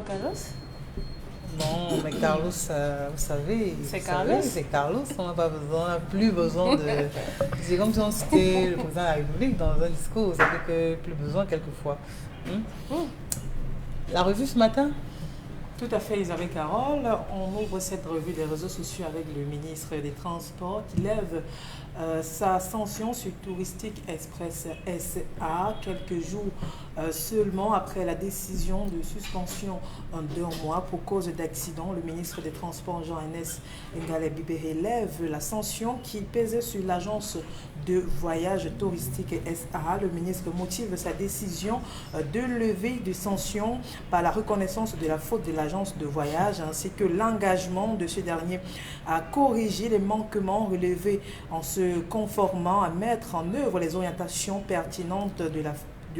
Carlos? Non, mais Carlos, vous savez, C'est Carlos, on n'a plus besoin de... C'est comme si on citait le président de la République dans un discours, vous savez que plus besoin quelquefois. La revue ce matin? Tout à fait, Isabelle Carole. On ouvre cette revue des réseaux sociaux avec le ministre des Transports qui lève sa sanction sur Touristique Express SA quelques jours seulement après la décision de suspension d'1 mois pour cause d'accident. Le ministre des Transports, Jean-Ernest Ngalé-Bibéré, lève la sanction qui pesait sur l'agence de voyage touristique SA. Le ministre motive sa décision de lever des sanctions par la reconnaissance de la faute de l'agence de voyage ainsi que l'engagement de ce dernier à corriger les manquements relevés en se conformant à mettre en œuvre les orientations pertinentes de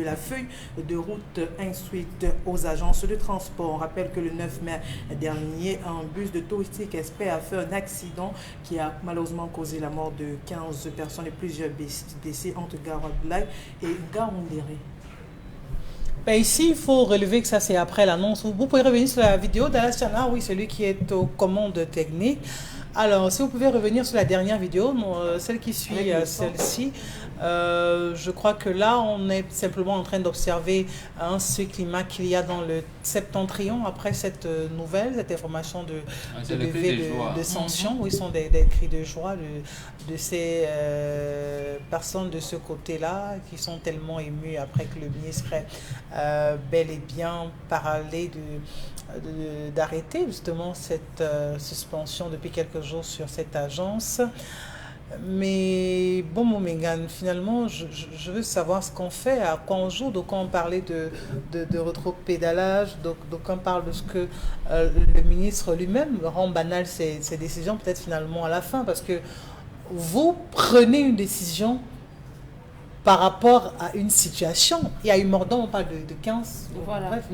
la feuille de route instruite aux agences de transport. On rappelle que le 9 mai dernier, un bus de Touristique Express a fait un accident qui a malheureusement causé la mort de 15 personnes et plusieurs décès entre Gare-Abdoulaye et Gare-Ondéré. Ben ici, il faut relever que ça, c'est après l'annonce. Vous pouvez revenir sur la vidéo d'Alas Chana, oui, celui qui est aux commandes techniques. Alors, si vous pouvez revenir sur la dernière vidéo, celle qui suit celle-ci, je crois que là, on est simplement en train d'observer ce climat qu'il y a dans le septentrion après cette nouvelle, cette information de levée de sanctions. Oui, ce sont des cris de joie de ces personnes de ce côté-là qui sont tellement émues après que le ministre ait bel et bien parlé d'arrêter justement cette suspension depuis quelques jours sur cette agence. Mais bon, mon Mégane, finalement, je veux savoir ce qu'on fait, à quoi on joue. Donc, on parlait de rétro-pédalage, donc on parle de ce que le ministre lui-même rend banal ses décisions, peut-être finalement à la fin, parce que vous prenez une décision par rapport à une situation. Il y a eu Mordant, on parle de 15, voilà, bref,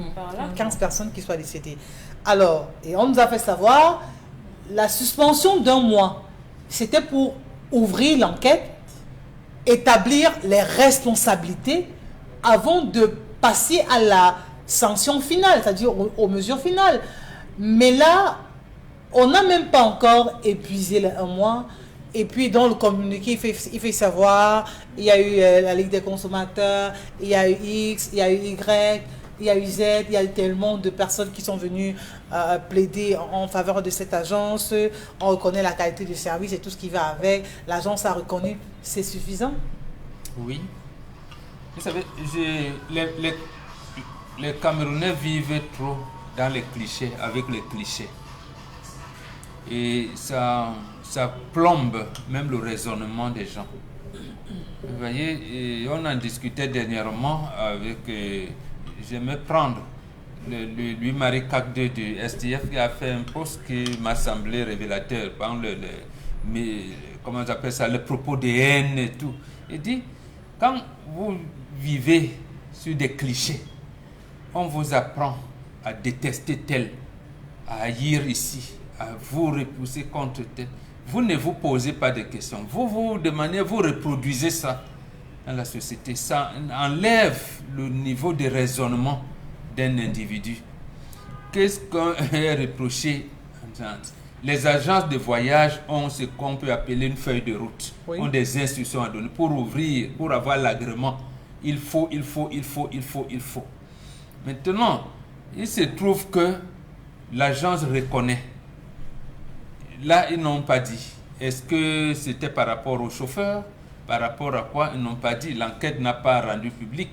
15 personnes qui soient décédées. Alors, et on nous a fait savoir, la suspension d'1 mois, c'était pour ouvrir l'enquête, établir les responsabilités avant de passer à la sanction finale, c'est-à-dire aux mesures finales. Mais là, on n'a même pas encore épuisé les 1 mois. Et puis dans le communiqué, il fait savoir, il y a eu la Ligue des consommateurs, il y a eu X, il y a eu Y, il y a eu Z, il y a eu tellement de personnes qui sont venues plaider en faveur de cette agence. On reconnaît la qualité du service et tout ce qui va avec. L'agence a reconnu, c'est suffisant? Oui. Vous savez, les Camerounais vivent trop dans les clichés, avec les clichés. Et ça plombe même le raisonnement des gens. Vous voyez, on en discutait dernièrement avec... J'aimais prendre Louis-Marie Cagde du STF qui a fait un post qui m'a semblé révélateur par comment on appelle ça, le propos de haine et tout. Il dit, quand vous vivez sur des clichés, on vous apprend à détester tel, à haïr ici, à vous repousser contre tel. Vous ne vous posez pas de questions. Vous demandez, vous reproduisez ça dans la société. Ça enlève le niveau de raisonnement d'un individu. Qu'est-ce qu'on est reproché? Les agences de voyage ont ce qu'on peut appeler une feuille de route, oui. Ont des instructions à donner pour ouvrir, pour avoir l'agrément. Il faut. Maintenant, il se trouve que l'agence reconnaît. Là, ils n'ont pas dit. Est-ce que c'était par rapport au chauffeur? Par rapport à quoi? Ils n'ont pas dit. L'enquête n'a pas rendu public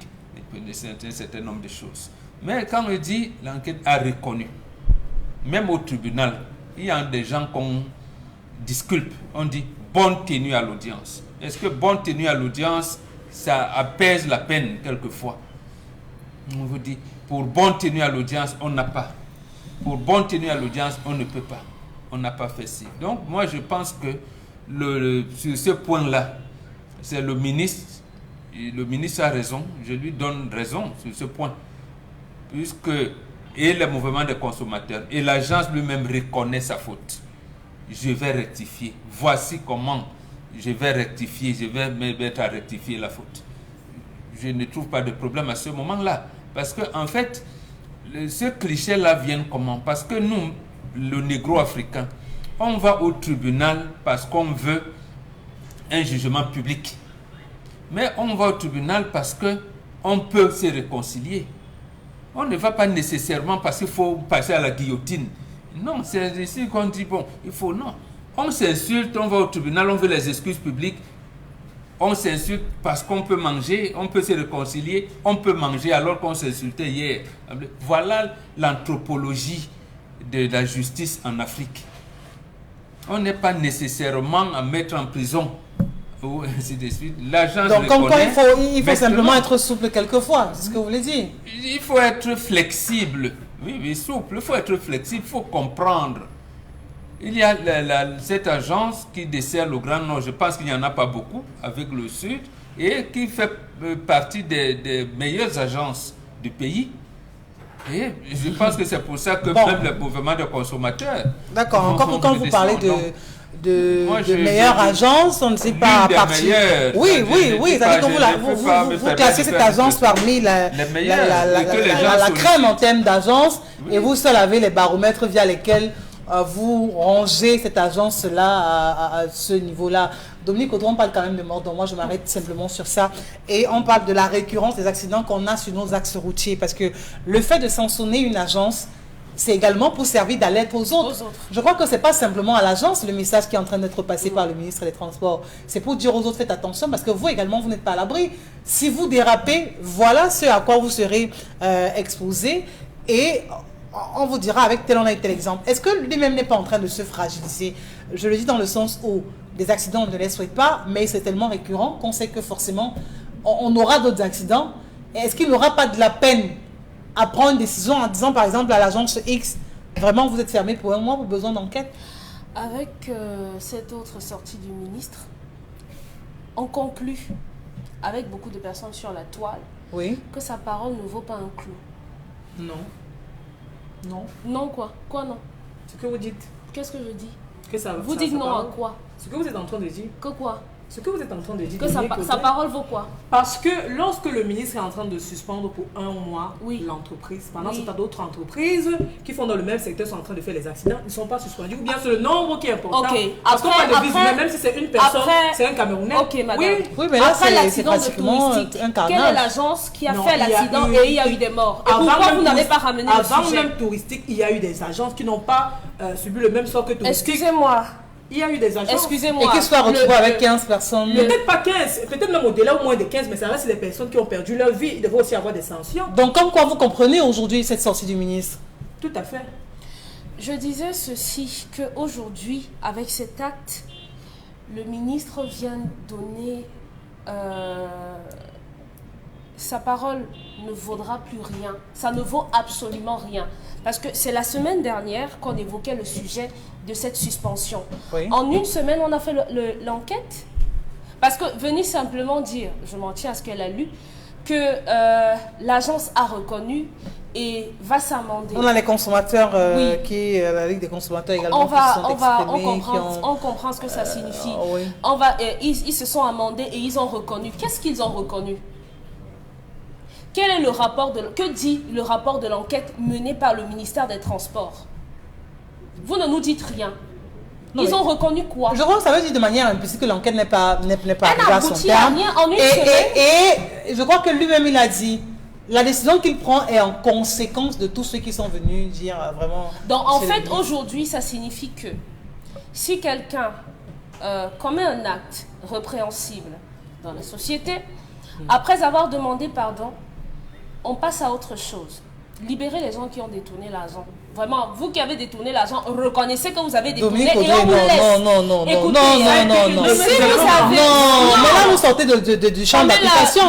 un certain nombre de choses. Mais quand on dit l'enquête a reconnu, même au tribunal, il y a des gens qu'on disculpe. On dit bonne tenue à l'audience. Est-ce que bonne tenue à l'audience, ça apaise la peine quelquefois? On vous dit, pour bonne tenue à l'audience, on n'a pas. Pour bonne tenue à l'audience, on ne peut pas. On n'a pas fait ci. Donc, moi, je pense que sur ce point-là, c'est le ministre. Et le ministre a raison. Je lui donne raison sur ce point. Puisque, et le mouvement des consommateurs, et l'agence lui-même reconnaît sa faute. Je vais rectifier. Voici comment je vais rectifier. Je vais me mettre à rectifier la faute. Je ne trouve pas de problème à ce moment-là. Parce qu'en fait, ce cliché-là vient comment? Parce que nous, le négro-africain, on va au tribunal parce qu'on veut un jugement public. Mais on va au tribunal parce qu'on peut se réconcilier. On ne va pas nécessairement parce qu'il faut passer à la guillotine. Non, c'est ici qu'on dit, bon, il faut, non. On s'insulte, on va au tribunal, on veut les excuses publiques. On s'insulte parce qu'on peut manger, on peut se réconcilier, on peut manger alors qu'on s'insultait hier. Voilà l'anthropologie de la justice en Afrique. On n'est pas nécessairement à mettre en prison. Ou ainsi de suite. Donc, comme quoi, il faut simplement être souple quelquefois, c'est ce que vous voulez dire. Il faut être flexible. Oui, oui, souple. Il faut être flexible, il faut comprendre. Il y a cette agence qui dessert le Grand Nord, je pense qu'il n'y en a pas beaucoup avec le Sud, et qui fait partie des meilleures agences du pays. Et je pense que c'est pour ça que même le mouvement des consommateurs... D'accord, encore quand vous parlez de meilleure agence, on ne sait pas à partir. Oui, c'est-à-dire que vous classez cette agence parmi la crème en termes d'agence, et vous seul avez les baromètres via lesquels vous rangez cette agence-là à ce niveau-là. Dominique Audron parle quand même de mort, donc moi je m'arrête simplement sur ça. Et on parle de la récurrence des accidents qu'on a sur nos axes routiers, parce que le fait de sanctionner une agence, c'est également pour servir d'alerte aux autres. Je crois que ce n'est pas simplement à l'agence le message qui est en train d'être passé par le ministre des Transports. C'est pour dire aux autres, faites attention, parce que vous également, vous n'êtes pas à l'abri. Si vous dérapez, voilà ce à quoi vous serez exposé. Et on vous dira avec tel et tel exemple. Est-ce que lui-même n'est pas en train de se fragiliser? Je le dis dans le sens où des accidents, on ne les souhaite pas, mais c'est tellement récurrent qu'on sait que forcément, on aura d'autres accidents. Est-ce qu'il n'aura pas de la peine à prendre une décision en disant par exemple à l'agence X, vraiment vous êtes fermé pour un mois pour besoin d'enquête? Avec cette autre sortie du ministre, on conclut avec beaucoup de personnes sur la toile que sa parole ne vaut pas un clou. Non. Non. Non quoi? Quoi non? Ce que vous dites. Qu'est-ce que je dis? Que ça, vous dites non à quoi? Ce que vous êtes en train de dire. Que quoi? Ce que vous êtes en train de dire. Que sa parole vaut quoi? Parce que lorsque le ministre est en train de suspendre pour un mois l'entreprise, pendant ce temps d'autres entreprises qui font dans le même secteur sont en train de faire les accidents, ils ne sont pas suspendus. Ou bien c'est le nombre qui est important. Parce qu'on parle de vie humaine, même si c'est une personne, c'est un Camerounais. Ok madame. Oui, mais là c'est pratiquement un carnage. Quelle est l'agence qui a fait l'accident et il y a eu des morts? Et pourquoi vous n'avez pas ramené le sujet? Avant même touristique, il y a eu des agences qui n'ont pas subi le même sort que touristique. Excusez-moi. Il y a eu des agences. Excusez-moi. Et qu'ils soient retrouvés avec 15 personnes. Peut-être pas 15, peut-être même au-delà ou moins de 15, mais ça reste des personnes qui ont perdu leur vie. Il devrait aussi avoir des sanctions. Donc, comme quoi vous comprenez aujourd'hui cette sortie du ministre? Tout à fait. Je disais ceci, qu'aujourd'hui, avec cet acte, le ministre vient donner... sa parole ne vaudra plus rien. Ça ne vaut absolument rien. Parce que c'est la semaine dernière qu'on évoquait le sujet de cette suspension. En une semaine, on a fait l'enquête. Parce que venir simplement dire, je m'en tiens à ce qu'elle a lu, que l'agence a reconnu et va s'amender. On a les consommateurs, la Ligue des consommateurs également on comprend ce que ça signifie. Ils se sont amendés et ils ont reconnu. Qu'est-ce qu'ils ont reconnu? Quel est le rapport que dit le rapport de l'enquête menée par le ministère des Transports? Vous ne nous dites rien. Ils ont reconnu quoi? Je crois que ça veut dire de manière implicite que l'enquête n'est pas arrivée à son terme. Et je crois que lui-même il a dit, la décision qu'il prend est en conséquence de tous ceux qui sont venus dire vraiment... Donc en fait aujourd'hui ça signifie que si quelqu'un commet un acte répréhensible dans la société, après avoir demandé pardon, on passe à autre chose. Libérez les gens qui ont détourné l'argent. Vraiment, vous qui avez détourné l'argent, reconnaissez que vous avez détourné et on vous laisse. Non. Si vous savez... Non, mais là, vous sortez du champ d'application.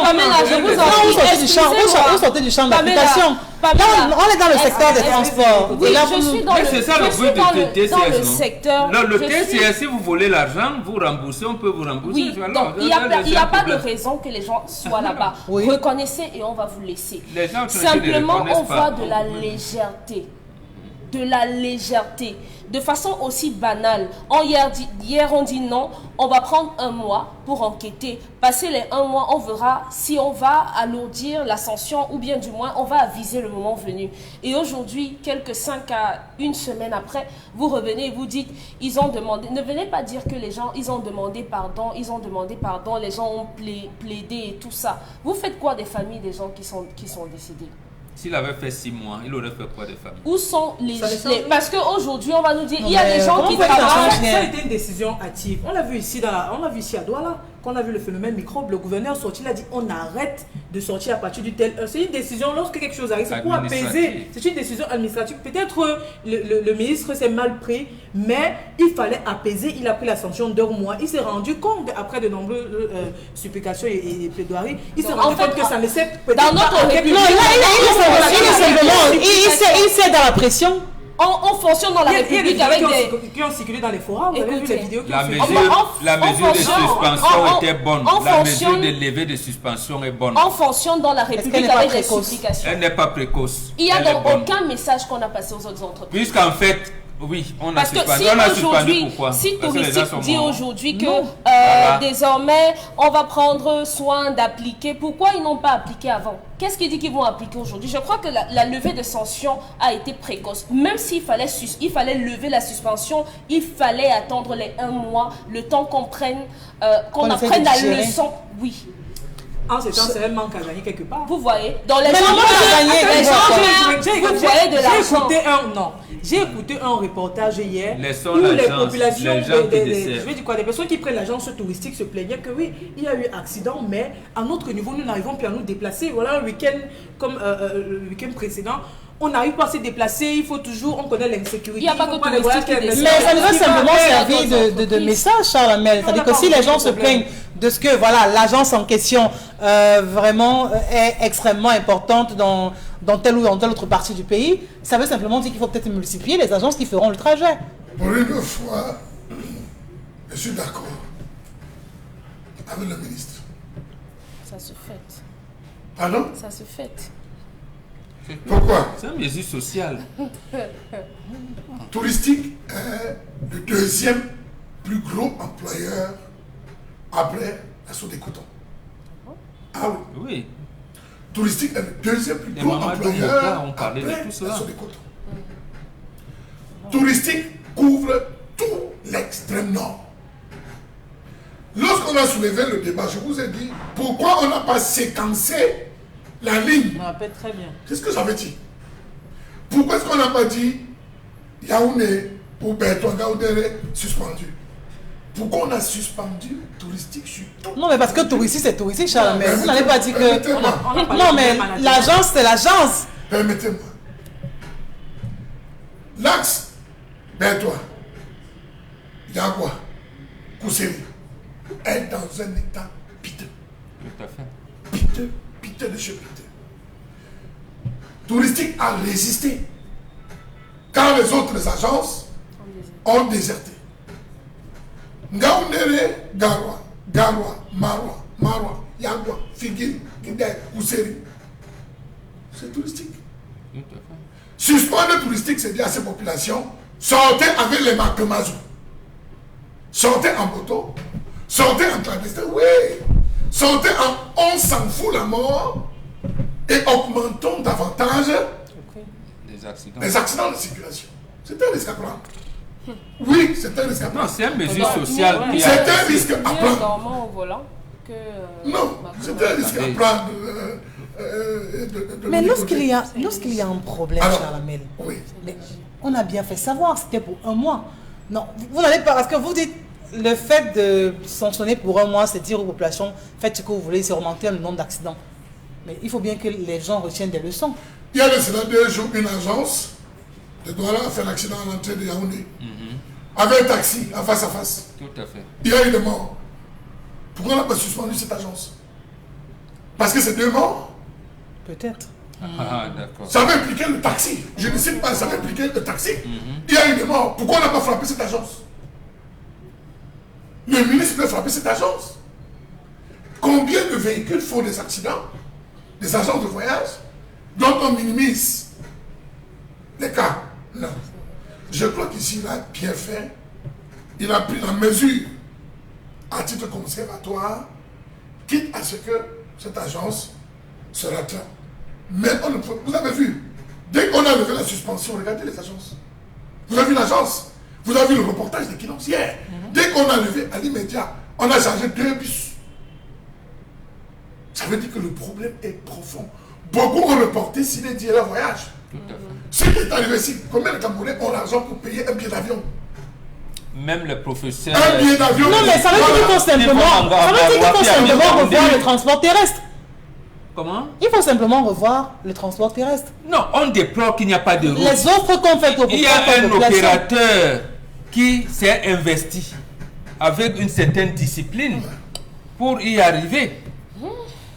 Vous sortez du champ d'application. Là, on est dans le secteur des transports. Oui, je suis dans le TCS, secteur. Le TCS, si vous volez l'argent, vous remboursez, on peut vous rembourser. Oui, donc il n'y a pas de raison que les gens soient là-bas. Reconnaissez et on va vous laisser. Simplement, on voit de la légèreté. de la légèreté, de façon aussi banale. Hier, on dit non, on va prendre 1 mois pour enquêter. Passer les 1 mois, on verra si on va alourdir la sanction ou bien du moins, on va aviser le moment venu. Et aujourd'hui, quelques 5 à 1 semaine après, vous revenez et vous dites, ils ont demandé. Ne venez pas dire que les gens, ils ont demandé pardon, les gens ont plaidé et tout ça. Vous faites quoi des familles des gens qui sont décédés? S'il avait fait 6 mois, il aurait fait quoi des familles? Où sont les... Parce qu'aujourd'hui, on va nous dire, il y a des gens qui travaillent. Ça a été une décision active. On l'a vu ici à Douala, quand on a vu le phénomène microbe, le gouverneur sorti, il a dit on arrête de sortir à partir du tel. C'est une décision, lorsque quelque chose arrive, c'est pour apaiser. C'est une décision administrative. Peut-être le ministre s'est mal pris, mais il fallait apaiser. Il a pris la sanction d'1 mois. Il s'est rendu compte, après de nombreuses supplications et plaidoiries, il s'est rendu compte que ça ne s'est dans notre République. Il s'est dans la pression. On fonctionne dans la République avec des... qui ont circulé dans les forums. Vous avez vu les vidéos qui La ont mesure de suspension était bonne. La mesure de levée de suspension est bonne. On fonctionne dans la République avec des supplications. Elle n'est pas précoce. Il n'y a donc aucun message qu'on a passé aux autres entreprises. Puisqu'en fait, oui, on a suspendu. Parce que si aujourd'hui, pourquoi? Si Touristique dit aujourd'hui que Voilà. désormais, on va prendre soin d'appliquer, pourquoi ils n'ont pas appliqué avant? Qu'est-ce qui dit qu'ils vont appliquer aujourd'hui? Je crois que la levée de sanctions a été précoce. Même s'il fallait, lever la suspension, il fallait attendre les 1 mois, le temps qu'on apprenne la leçon. Oui. En ce temps, c'est un manque à gagner quelque part. Vous voyez, dans les gens vous voyez de l'argent. J'ai écouté un reportage hier Laissons où les l'agence, populations, les gens qui je décèdent. vais dire quoi, des personnes qui prennent l'agence touristique se plaignaient que oui, il y a eu accident, mais à notre niveau, nous n'arrivons plus à nous déplacer. Voilà un week-end comme le week-end précédent. On n'arrive pas à se déplacer, il faut toujours, on connaît l'insécurité. Il n'y a pas que touristique qui décide. Mais ça nous a simplement servi de message, Charles Amel. C'est-à-dire que si les gens se plaignent de ce que voilà, l'agence en question vraiment est extrêmement importante dans telle ou dans telle autre partie du pays, ça veut simplement dire qu'il faut peut-être multiplier les agences qui feront le trajet. Pour une fois, je suis d'accord avec le ministre. Ça se fait. Pardon? Ça se fait. Pourquoi? C'est une mesure sociale. Touristique est le 2e plus gros employeur après la Soda Coton. Ah oui. Oui. Touristique est le 2e plus Les gros mamans employeur ont parlé de après tout cela. la Soda Coton. Touristique couvre tout l'extrême nord. Lorsqu'on a soulevé le débat, je vous ai dit pourquoi on n'a pas séquencé la ligne. Je me rappelle très bien. C'est ce que j'avais dit. Pourquoi est-ce qu'on n'a pas dit Yaoundé ou Bertrand Gaoudéré suspendu? Pourquoi on a suspendu touristique sur tout? Non, mais parce que touristique, c'est touristique, Charles. Mais vous n'avez pas dit que... Permettez-moi. Non, mais l'agence, c'est l'agence. Permettez-moi. L'axe Bertois, Yagua, Kousseri est dans un état piteux. Tout à fait. Piteux de chez piteux. Touristique a résisté quand les autres agences ont déserté. Ngaoundéré, Garoua, Marwa, Yagua, Figué, Guidé, Kousseri. C'est touristique. Tout à fait. Suspendre touristique, c'est dire à ces populations, sortez avec les marquemazous. Sortez en moto, sortez en clandestin, oui. Sortez en on s'en fout la mort et augmentons davantage les accidents de circulation. C'est un risque à prendre. Oui, c'est un risque à Non, prendre. c'est une mesure sociale qui C'est a... un risque à prendre. Dormant au volant que... Non, c'est un risque à prendre. Mais lorsqu'il y a un problème, Alors, Charles Amel, oui. mais on a bien fait savoir, c'était pour 1 mois. Non, vous n'allez pas, parce que vous dites, le fait de sanctionner pour 1 mois, c'est dire aux populations, faites ce que vous voulez, c'est augmenter le nombre d'accidents. Mais il faut bien que les gens retiennent des leçons. Il y a de cela 2 jours, une agence de Douala a fait un accident à l'entrée de Yaoundé. Avec un taxi, en face à face. Tout à fait. Il y a eu des morts. Pourquoi on n'a pas suspendu cette agence? Parce que c'est 2 morts. Peut-être. Ah, d'accord. Ça va impliquer le taxi. Je ne sais pas, ça va impliquer le taxi. Il y a eu des morts. Pourquoi on n'a pas frappé cette agence? Le ministre peut frapper cette agence. Combien de véhicules font des accidents? Des agences de voyage dont on minimise les cas? Non. Je crois qu'ici, il a bien fait. Il a pris la mesure à titre conservatoire, quitte à ce que cette agence se rattrape. Mais on ne peut, vous avez vu, dès qu'on a levé la suspension, regardez les agences. Vous avez vu l'agence, vous avez vu le reportage d'Equinox hier. Dès qu'on a levé à l'immédiat, on a chargé 2 bus. Ça veut dire que le problème est profond. Beaucoup ont reporté s'ils dit leur voyage. Ce qui est arrivé ici, combien de Camerounais ont l'argent pour payer un billet d'avion? Même les professeurs. Un billet d'avion. Non, mais ça veut dire qu'il faut simplement revoir le transport terrestre. Comment? Il faut simplement revoir le transport terrestre. Non, on déplore qu'il n'y a pas de route. Les offres qu'on fait Il y a un opérateur qui s'est investi avec une certaine discipline pour y arriver.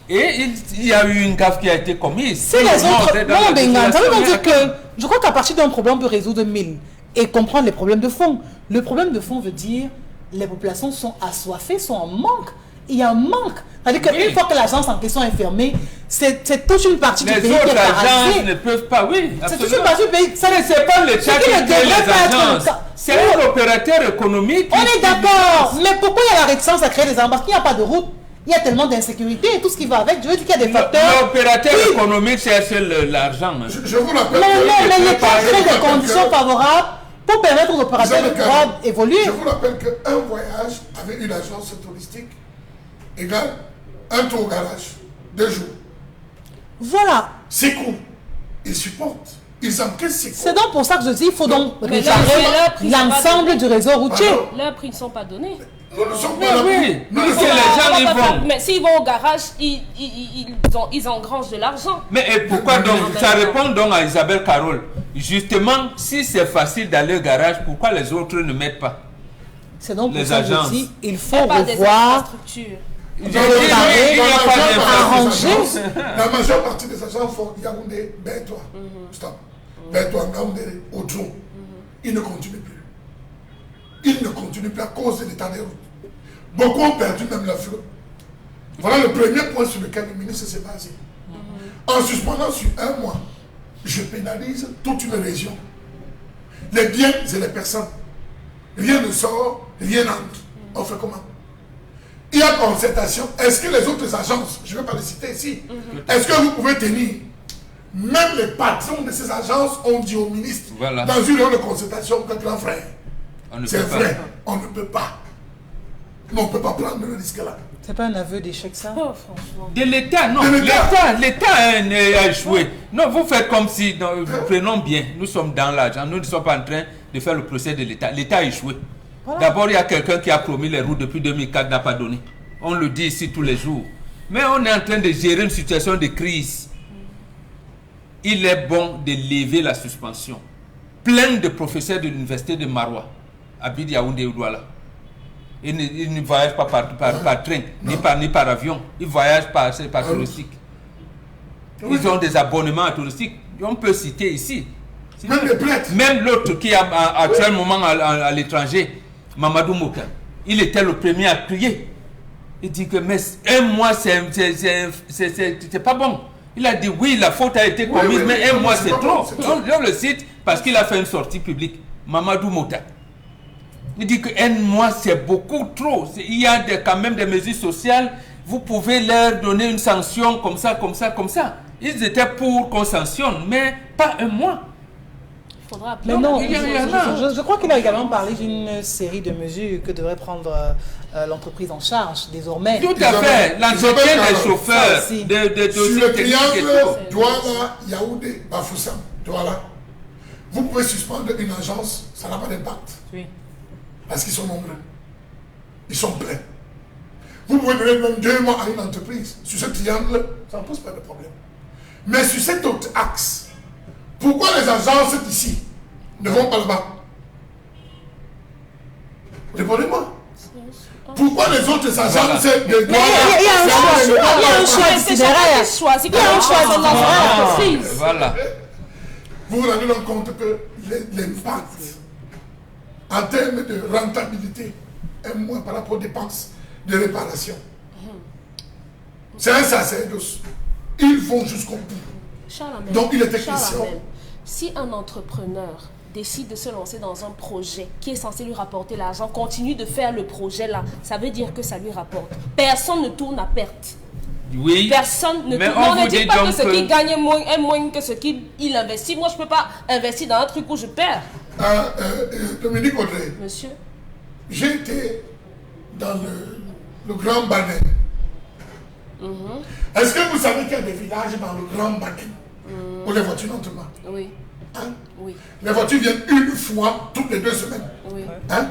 Et il y a eu une gaffe qui a été commise. C'est les autres. Non, Benga, ça veut dire que je crois qu'à partir d'un problème, on peut résoudre 1000 et comprendre les problèmes de fond. Le problème de fond veut dire les populations sont assoiffées, sont en manque. Il y a un manque. C'est-à-dire qu'une fois que l'agence en question est fermée, c'est toute une partie du pays qui est paralysée. Les autres agences ne peuvent pas, oui. C'est toute une partie du pays. Ça ne c'est pas l'État qui crée les agences. C'est un opérateur économique. On est d'accord. Mais pourquoi il y a la réticence à créer des agences? Parce qu'il n'y a pas de route. Il y a tellement d'insécurité et tout ce qui va avec. Je veux dire qu'il y a des facteurs. L'opérateur économique cherche l'argent. Je vous rappelle. Mais l'État crée des conditions favorables pour permettre aux opérateurs de pouvoir évoluer. Je vous rappelle qu'un voyage avec une agence touristique égale un tour au garage, 2 jours. Voilà. C'est cool. Ils supportent. Ils encaissent ces coûts. C'est donc pour ça que je dis qu'il faut donc réparer l'ensemble du réseau routier. Leurs prix ne sont pas donnés. Nous ne sommes pas là. Nous, les gens, ils vont. Mais s'ils vont au garage, ils engrangent de l'argent. Mais et pourquoi donc? Ça répond donc à Isabelle Carole. Justement, si c'est facile d'aller au garage, pourquoi les autres ne mettent pas? C'est donc pour les ça que agences. je dis il faut revoir. La majeure partie des agences font Yaoundé, Bétois. Stop. Bétois, Yaoundé, Odjon. Ils ne continuent plus. Ils ne continuent plus à cause de l'état des routes. Beaucoup ont perdu même leur flot. Voilà le premier point sur lequel le ministre s'est basé. En suspendant sur 1 mois, je pénalise toute une région. Les biens et les personnes. Rien ne sort, rien n'entre. On fait comment? Il y a concertation. Est-ce que les autres agences, je ne vais pas les citer ici, est-ce que vous pouvez tenir? Même les patrons de ces agences ont dit au ministre, dans une réunion de concertation, que grand frère, c'est vrai, on ne peut pas. Mais on ne peut pas prendre le risque là. C'est pas un aveu d'échec ça? Oh, franchement. De l'État, non. L'État a échoué. Non, vous faites comme si, prenons bien, nous sommes dans l'argent, nous ne sommes pas en train de faire le procès de l'État. L'État a échoué. Voilà. D'abord, il y a quelqu'un qui a promis les routes depuis 2004, n'a pas donné. On le dit ici tous les jours. Mais on est en train de gérer une situation de crise. Il est bon de lever la suspension. Plein de professeurs de l'université de Maroua habitent Yaoundé ou Douala. Ils ne voyagent pas par train, ni par avion. Ils voyagent par touristique. Ils ont des abonnements touristiques. On peut citer ici. Même l'autre qui est actuellement à l'étranger, Mamadou Mouka, il était le premier à crier. Il dit que mais 1 mois c'est pas bon. Il a dit oui, la faute a été commise, mais 1 mois c'est trop. On le cite parce qu'il a fait une sortie publique. Mamadou Mouka. Il dit que 1 mois c'est beaucoup trop. Il y a quand même des mesures sociales. Vous pouvez leur donner une sanction comme ça. Ils étaient pour qu'on sanctionne, mais pas 1 mois. Mais non, je crois qu'il a également parlé d'une série de mesures que devrait prendre l'entreprise en charge désormais. Tout à fait, l'entretien des chauffeurs, de sur le triangle Douala, Yaoundé, Bafoussam, Douala, vous pouvez suspendre une agence, ça n'a pas d'impact. Oui. Parce qu'ils sont nombreux. Ils sont pleins. Vous pouvez donner même 2 mois à une entreprise. Sur ce triangle, ça ne pose pas de problème. Mais sur cet autre axe, pourquoi les agences d'ici ne vont pas là-bas? Répondez-moi. Pourquoi les autres agences de Douala? Il y a un choix itinéraire. Il y a un choix itinéraire. Voilà. Vous vous rendez compte que l'impact en termes de rentabilité est moins par rapport aux dépenses de réparation. C'est un sacerdoce. Ils vont jusqu'au bout. Donc il était question. Si un entrepreneur décide de se lancer dans un projet qui est censé lui rapporter l'argent, continue de faire le projet là, ça veut dire que ça lui rapporte. Personne ne tourne à perte. Oui. Personne ne tourne. On ne dit pas que ce qu'il gagne est moins que ce qu'il investit. Moi, je ne peux pas investir dans un truc où je perds. Dominique Audrey. Monsieur. J'ai été dans le Grand Banin. Est-ce que vous savez qu'il y a des villages dans le Grand Banin où les voitures n'entrent pas? Oui. Hein? Oui. Les voitures viennent une fois toutes les 2 semaines. Oui. Hein?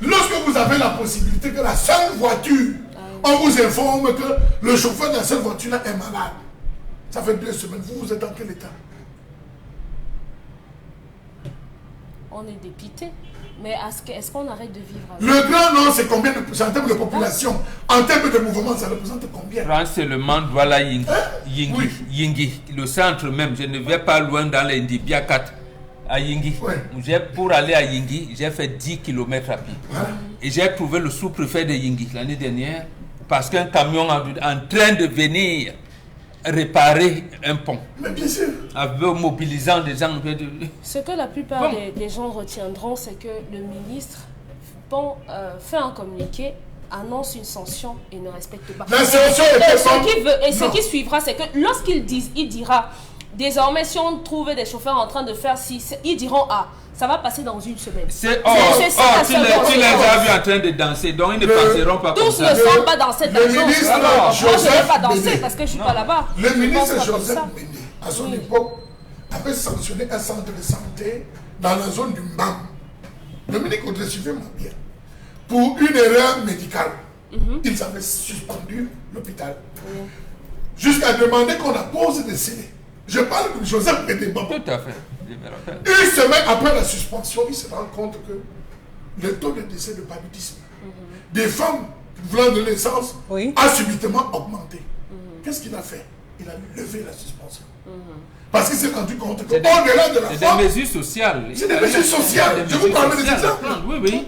Lorsque vous avez la possibilité que la seule voiture, on vous informe que le chauffeur de la seule voiture est malade. Ça fait 2 semaines. Vous êtes dans quel état? On est dépité. Mais est-ce qu'on arrête de vivre avec? Le Grand Nord, c'est combien en termes de population? En termes de mouvement, ça représente combien? Prends seulement Douala Yingi. Oui. Yingi, le centre même. Je ne vais pas loin dans les Ndibia 4 à Yingi. Ouais. Pour aller à Yingi, j'ai fait 10 km à pied. Voilà. Et j'ai trouvé le sous-préfet de Yingi l'année dernière parce qu'un camion en train de venir réparer un pont. Mais bien sûr. Avec mobilisant des gens. Ce que la plupart des gens retiendront, c'est que le ministre fait un communiqué, annonce une sanction et ne respecte pas. La sanction est ce qui suivra, c'est que lorsqu'il dira, désormais, si on trouve des chauffeurs en train de faire ci, ils diront ça va passer dans 1 semaine. Tu les as vus en train de danser, donc ils ne passeront pas comme ça. Tous ne sont pas dans cette danse. Moi, je ne vais pas danser Béné, parce que je ne suis pas là-bas. Le ministre Joseph Béné, à son époque, avait sanctionné un centre de santé dans la zone du Mbam. Dominique Audrey, suivez-moi bien. Pour une erreur médicale, ils avaient suspendu l'hôpital. Jusqu'à demander qu'on appose des scellés. Je parle de Joseph Béné. Tout à fait. Une semaine après la suspension, il se rend compte que le taux de décès de paludisme des femmes voulant de naissance a subitement augmenté. Qu'est-ce qu'il a fait? Il a levé la suspension. Parce qu'il s'est rendu compte que au-delà de la femme... C'est des mesures sociales. C'est des mesures sociales. Je vous parle des exemples. Oui, oui.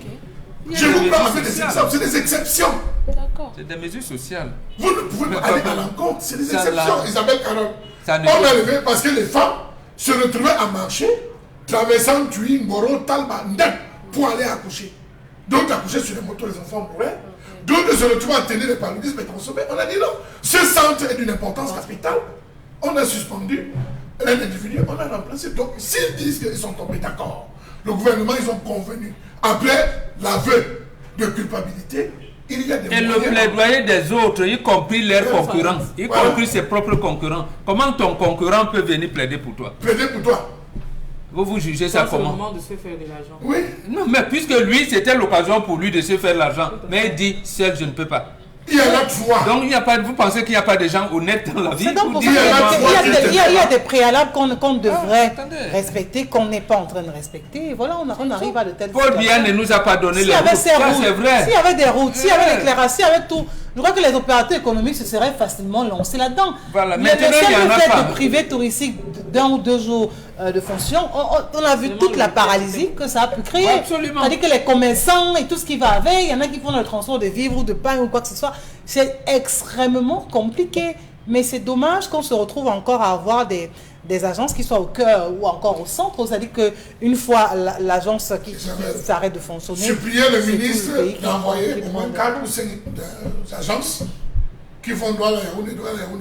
Je vous parle des exemples. C'est des exceptions. D'accord. C'est des mesures sociales. Vous ne pouvez pas aller à l'encontre. C'est des exceptions. Isabelle Caron. On a levé parce que les femmes se retrouvaient à marcher, traversant Tuyin, Boro, Talba, Ndep, pour aller accoucher. D'autres accouchaient sur les motos, les enfants mouraient. D'autres se retrouvaient à tenir les paludismes et consommer. On a dit non. Ce centre est d'une importance capitale. On a suspendu un individu, on a remplacé. Donc, s'ils disent qu'ils sont tombés d'accord, le gouvernement, ils ont convenu. Après l'aveu de culpabilité, il y a des et le plaidoyer des autres, y compris leurs concurrents, y compris ses propres concurrents. Comment ton concurrent peut venir plaider pour toi? Plaider pour toi? Vous jugez ça comment? C'est le moment de se faire de l'argent. Oui. Non, mais puisque lui, c'était l'occasion pour lui de se faire l'argent. Mais il dit, seul, je ne peux pas. Il y en a 3. Donc, il y a pas, vous pensez qu'il n'y a pas de gens honnêtes dans la vie? Il y a des préalables qu'on devrait respecter, qu'on n'est pas en train de respecter. Et voilà, on arrive à de telles Paul Biya ne nous a pas donné les routes. Ça, c'est vrai. S'il y avait des routes, s'il y avait l'éclairage, s'il y avait tout, je crois que les opérateurs économiques se seraient facilement lancés là-dedans. Voilà. Mais le fait de privé touristique d'1 ou 2 jours de fonction, on a vu toute la paralysie que ça a pu créer. Absolument. C'est-à-dire que les commerçants et tout ce qui va avec, il y en a qui font le transport de vivres ou de pain ou quoi que ce soit. C'est extrêmement compliqué. Mais c'est dommage qu'on se retrouve encore à avoir des agences qui soient au cœur ou encore au centre. C'est-à-dire qu'une fois l'agence qui s'arrête de fonctionner... Supplier le ministre d'envoyer au moins 4 ou 5 agences qui font Douala Yaoundé,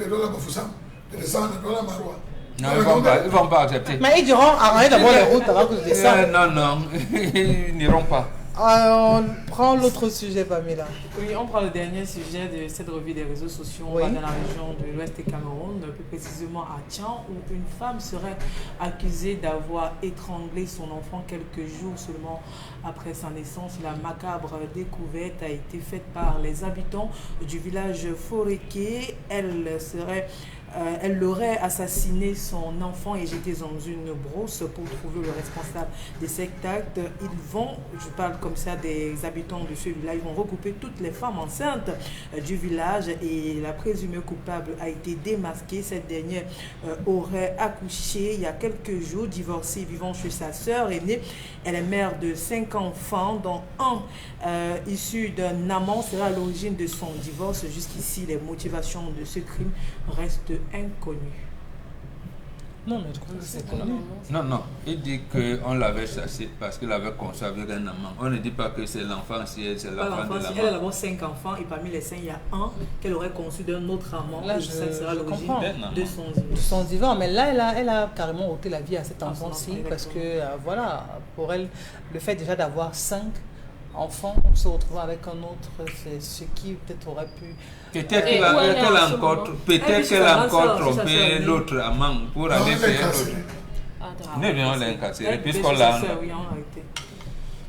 Douala Bafoussam, de descendre de Douala Maroua. Non, ils ne vont pas accepter. Mais ils diront, arrêtez d'abord les routes avant que je descende. Non, ils n'iront pas. On prend l'autre sujet, Pamela. Oui, on prend le dernier sujet de cette revue des réseaux sociaux. On va dans la région de l'Ouest du Cameroun, plus précisément à Tian, où une femme serait accusée d'avoir étranglé son enfant quelques jours seulement après sa naissance. La macabre découverte a été faite par les habitants du village Foréké. Elle aurait assassiné son enfant et jeté dans une brousse pour trouver le responsable de cet acte. Je parle comme ça des habitants de ce village, ils vont regrouper toutes les femmes enceintes du village et la présumée coupable a été démasquée. Cette dernière aurait accouché il y a quelques jours, divorcée, vivant chez sa sœur aînée. Elle est mère de 5 enfants, dont un issu d'un amant sera à l'origine de son divorce. Jusqu'ici, les motivations de ce crime restent inconnues. Non, mais je crois que c'est connu. Non. Il dit qu'on l'avait chassé parce qu'il avait conçu avec un amant. On ne dit pas que c'est l'enfant si elle, c'est l'enfant de l'amant. Elle a d'abord 5 enfants et parmi les 5, il y a un qu'elle aurait conçu d'un autre amant. Là, et ça sera l'origine de son divorce. Son divorce. Mais là, elle a carrément ôté la vie à cet enfant-ci parce que, voilà, pour elle, le fait déjà d'avoir 5 enfants, se retrouver avec un autre, c'est ce qui peut-être aurait pu... Peut-être qu'elle a encore trompé l'autre amant pour aller faire l'autre. Non, on l'a incarcéré puisqu'on l'a...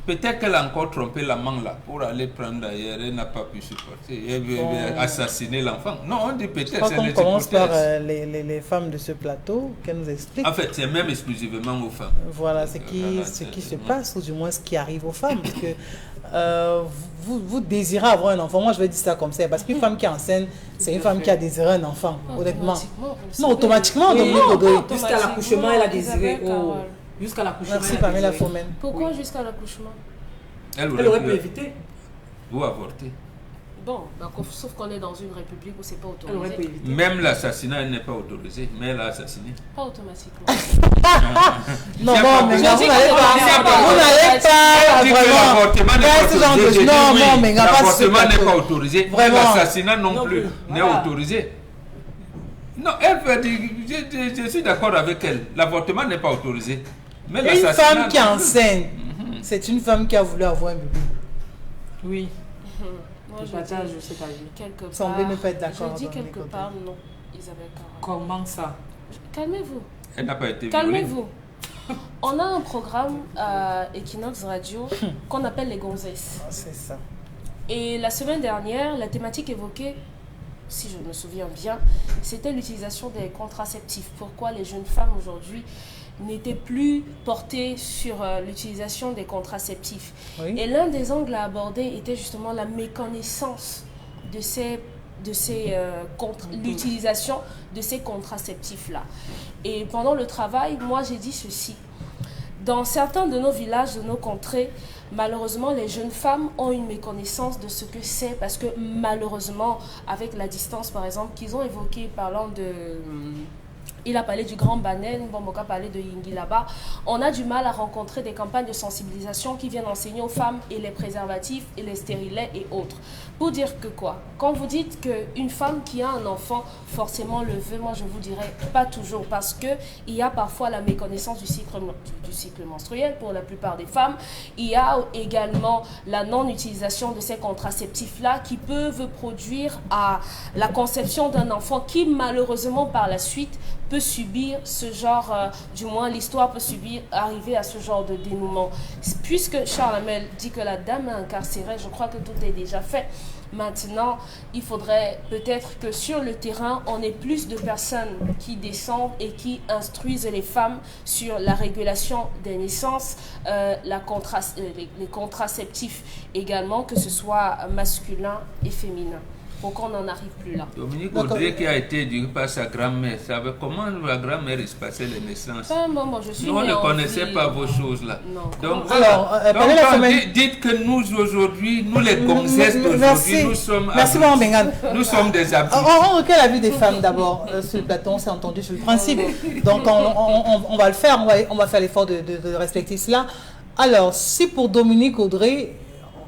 Peut-être qu'elle a encore trompé l'amant là pour aller prendre d'ailleurs, elle n'a pas pu supporter, elle veut assassiner l'enfant. Non, on dit peut-être. Je crois qu'on commence par les femmes de ce plateau, qu'elles nous expliquent. En fait, c'est même exclusivement aux femmes. Voilà, ce qui se passe, ou du moins ce qui arrive aux femmes. Parce que vous désirez avoir un enfant. Moi, je vais dire ça comme ça. Parce qu'une femme qui est enceinte, c'est une femme qui a désiré un enfant, honnêtement. Non, automatiquement. Jusqu'à l'accouchement, elle a désiré. Jusqu'à l'accouchement. Merci Pamela Fomen. Pourquoi jusqu'à l'accouchement? Elle aurait pu éviter. Ou avorter. Bon, sauf qu'on est dans une république où c'est pas autorisé. Même l'assassinat, elle n'est pas autorisée, mais elle a assassiné. Pas automatiquement. Non, mais vous n'allez pas vraiment. Non, mais l'avortement n'est pas autorisé. L'assassinat non plus n'est autorisé. Non, elle veut dire, je suis d'accord avec elle. L'avortement n'est pas autorisé. Mais une femme qui est enceinte, c'est une femme qui a voulu avoir un bébé. Oui. Moi, je partage cet avis. Quelque part. Semblez ne pas être d'accord. Je dis quelque part, non, Isabelle Caron. Comment ça? Calmez-vous. Elle n'a pas été violée. Calmez-vous. On a un programme à Equinox Radio qu'on appelle les gonzesses. C'est ça. Et la semaine dernière, la thématique évoquée, si je me souviens bien, c'était l'utilisation des contraceptifs. Pourquoi les jeunes femmes aujourd'hui n'étaient plus portées sur l'utilisation des contraceptifs. Oui. Et l'un des angles à aborder était justement la méconnaissance de l'utilisation de ces contraceptifs-là. Et pendant le travail, moi j'ai dit ceci. Dans certains de nos villages, de nos contrées, malheureusement, les jeunes femmes ont une méconnaissance de ce que c'est parce que malheureusement, avec la distance par exemple, qu'ils ont évoqué parlant de... Il a parlé du Grand Banen, Bomboka a parlé de Yingi là-bas. On a du mal à rencontrer des campagnes de sensibilisation qui viennent enseigner aux femmes et les préservatifs et les stérilets et autres. Pour dire que quoi? Quand vous dites qu'une femme qui a un enfant forcément le veut, moi je vous dirais pas toujours parce qu'il y a parfois la méconnaissance du cycle menstruel pour la plupart des femmes. Il y a également la non-utilisation de ces contraceptifs-là qui peuvent produire à la conception d'un enfant qui malheureusement par la suite peut subir ce genre, du moins l'histoire peut arriver à ce genre de dénouement. Puisque Charles Hamel dit que la dame est incarcérée, je crois que tout est déjà fait. Maintenant, il faudrait peut-être que sur le terrain, on ait plus de personnes qui descendent et qui instruisent les femmes sur la régulation des naissances, les contraceptifs également, que ce soit masculin et féminin. Pour qu'on n'en arrive plus là. Dominique Audrey qui a été éduquée par sa grand-mère, savait comment la grand-mère espaçait les naissances. Nous, on ne connaissait pas vos choses-là. Donc, dites que nous aujourd'hui, nous les gonzesses d'aujourd'hui, nous sommes... Merci, Maman Bengan. Nous sommes des abus. On recueille la vie des femmes d'abord sur le plateau, on s'est entendu sur le principe. Donc on va le faire, on va faire l'effort de respecter cela. Alors, si pour Dominique Audrey,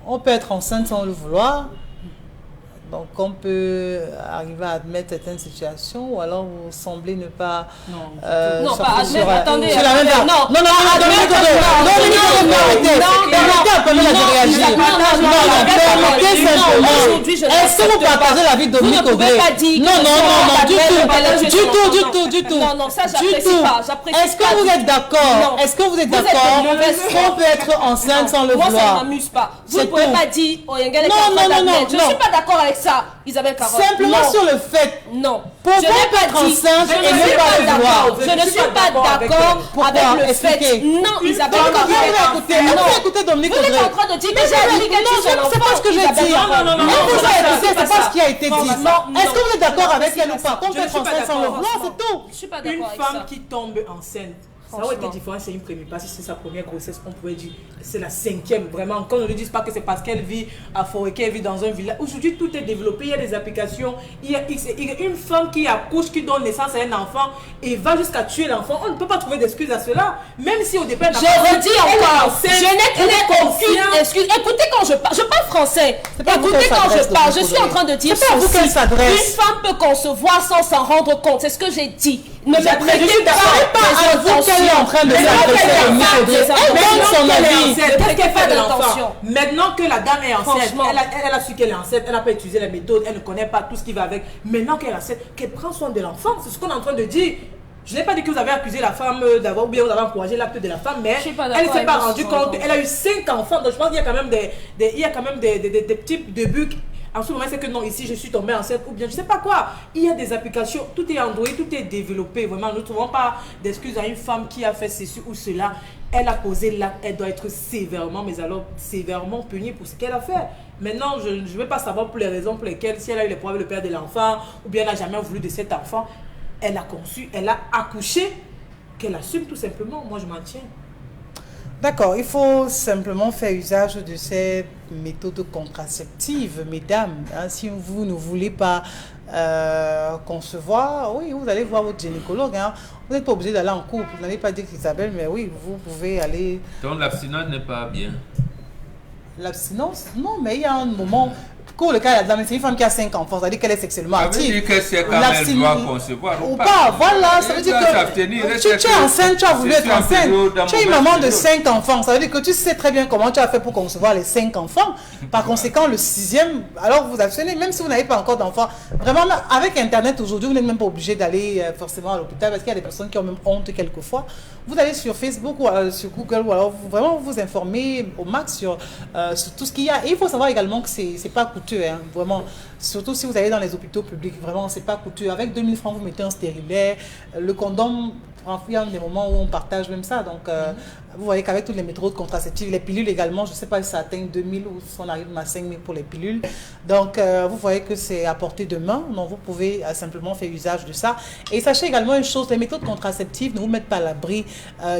on peut être enceinte sans le vouloir, donc on peut arriver à admettre certaines situations ou alors vous semblez ne pas... Non, pas admettre, attendez. Non, est-ce que vous partagez la vie de Dominique Audrey? Non, du tout. Non, ça j'apprécie pas. Est-ce que vous êtes d'accord? Est-ce que vous êtes d'accord qu'on peut être enceinte sans le vouloir? Moi ça ne m'amuse pas. Vous ne pouvez pas dire, oh, il y a je ne suis pas d'accord avec ça, Isabelle Caron. Simplement sur le fait. Non. Pourquoi être enceinte et ne pas le vouloir? Je ne suis pas d'accord avec le fait. Non, Isabelle Caron. Écoutez Dominique Audrey. Vous êtes en train de dire que j'ai dit quelque chose. Non, c'est pas ce que j'ai dit. C'est pas ce qui a été dit. Est-ce que vous êtes d'accord avec elle ou pas? Qu'on peut être enceinte sans le vouloir, c'est tout. Je suis pas d'accord avec ça. Une femme qui tombe enceinte Ça aurait été différent, c'est une première partie, c'est sa première grossesse, on pouvait dire c'est la 5e, vraiment. Qu'on ne lui dise pas que c'est parce qu'elle vit à Forêt, qu'elle vit dans un village. Aujourd'hui, tout est développé, il y a des applications, il y a une femme qui accouche, qui donne naissance à un enfant et va jusqu'à tuer l'enfant. On ne peut pas trouver d'excuses à cela, même si au départ... Je redis encore, je n'ai aucune excuse. Écoutez quand je parle français. Écoutez quand je parle, je suis en train de dire ceci. Une femme peut concevoir sans s'en rendre compte, c'est ce que j'ai dit. Ne me prêtez pas à vous qu'elle est en train de s'adresser. Maintenant que la dame est enceinte, elle a su qu'elle est enceinte, elle n'a pas utilisé les méthodes, elle ne connaît pas tout ce qui va avec. Maintenant qu'elle est enceinte, qu'elle prend soin de l'enfant, c'est ce qu'on est en train de dire. Je n'ai pas dit que vous avez accusé la femme d'avoir, ou bien vous avez encouragé l'acte de la femme, mais elle ne s'est pas rendue compte. Elle a eu 5 enfants, donc je pense qu'il y a quand même des petits débuts. En ce moment, c'est que non, ici je suis tombée enceinte ou bien je sais pas quoi. Il y a des applications, tout est Android, tout est développé. Vraiment, nous ne trouvons pas d'excuses à une femme qui a fait ceci ou cela. Elle a causé l'acte, elle doit être sévèrement, mais alors sévèrement punie pour ce qu'elle a fait. Maintenant, je ne veux pas savoir pour les raisons pour lesquelles, si elle a eu les problèmes le père de l'enfant ou bien elle n'a jamais voulu de cet enfant, elle a conçu, elle a accouché, qu'elle assume tout simplement. Moi, je m'en tiens. D'accord, il faut simplement faire usage de ces méthodes contraceptives, mesdames. Hein, si vous ne voulez pas concevoir, oui, vous allez voir votre gynécologue. Hein. Vous n'êtes pas obligé d'aller en couple. Vous n'allez pas dire qu'Isabelle, mais oui, vous pouvez aller... Donc l'abstinence n'est pas bien. L'abstinence, non, mais il y a un moment... Pour le cas de la dame, c'est une femme qui a 5 enfants, ça veut dire qu'elle est sexuellement active. Ça veut dire que c'est quand elle doit concevoir ou pas. Voilà, ça veut dire que tu es enceinte, tu as voulu être enceinte. Tu es une maman de 5 enfants, ça veut dire que tu sais très bien comment tu as fait pour concevoir les 5 enfants. Par conséquent, le 6e, alors vous abstenez, même si vous n'avez pas encore d'enfants. Vraiment, avec Internet aujourd'hui, vous n'êtes même pas obligé d'aller forcément à l'hôpital parce qu'il y a des personnes qui ont même honte quelquefois. Vous allez sur Facebook ou sur Google ou alors vraiment vous informer au max sur tout ce qu'il y a. Et il faut savoir également que c'est pas coûteux. Hein, vraiment, surtout si vous allez dans les hôpitaux publics, vraiment c'est pas coûteux. Avec 2000 francs vous mettez un stérilet, le condom, il y a des moments où on partage même ça, donc vous voyez qu'avec toutes les méthodes contraceptives, les pilules également, je ne sais pas si ça atteint 2000 ou si on arrive à 5000 pour les pilules, donc vous voyez que c'est à portée de main, donc vous pouvez simplement faire usage de ça. Et sachez également une chose, les méthodes contraceptives ne vous mettent pas à l'abri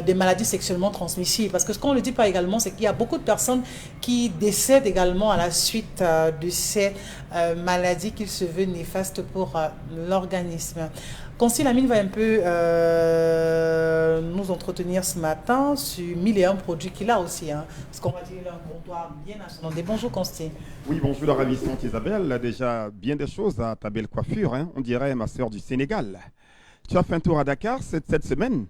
des maladies sexuellement transmissibles, parce que ce qu'on ne dit pas également, c'est qu'il y a beaucoup de personnes qui décèdent également à la suite de ces maladies qui se veulent néfastes pour l'organisme. Constance Lamine va un peu nous entretenir ce matin sur 1001 produits qu'il a aussi. Hein, parce qu'on va dire un comptoir bien achalandé. Bonjour Constance. Oui, bonjour la ravissante Isabelle. Déjà bien des choses à ta belle coiffure. Hein. On dirait ma sœur du Sénégal. Tu as fait un tour à Dakar cette semaine.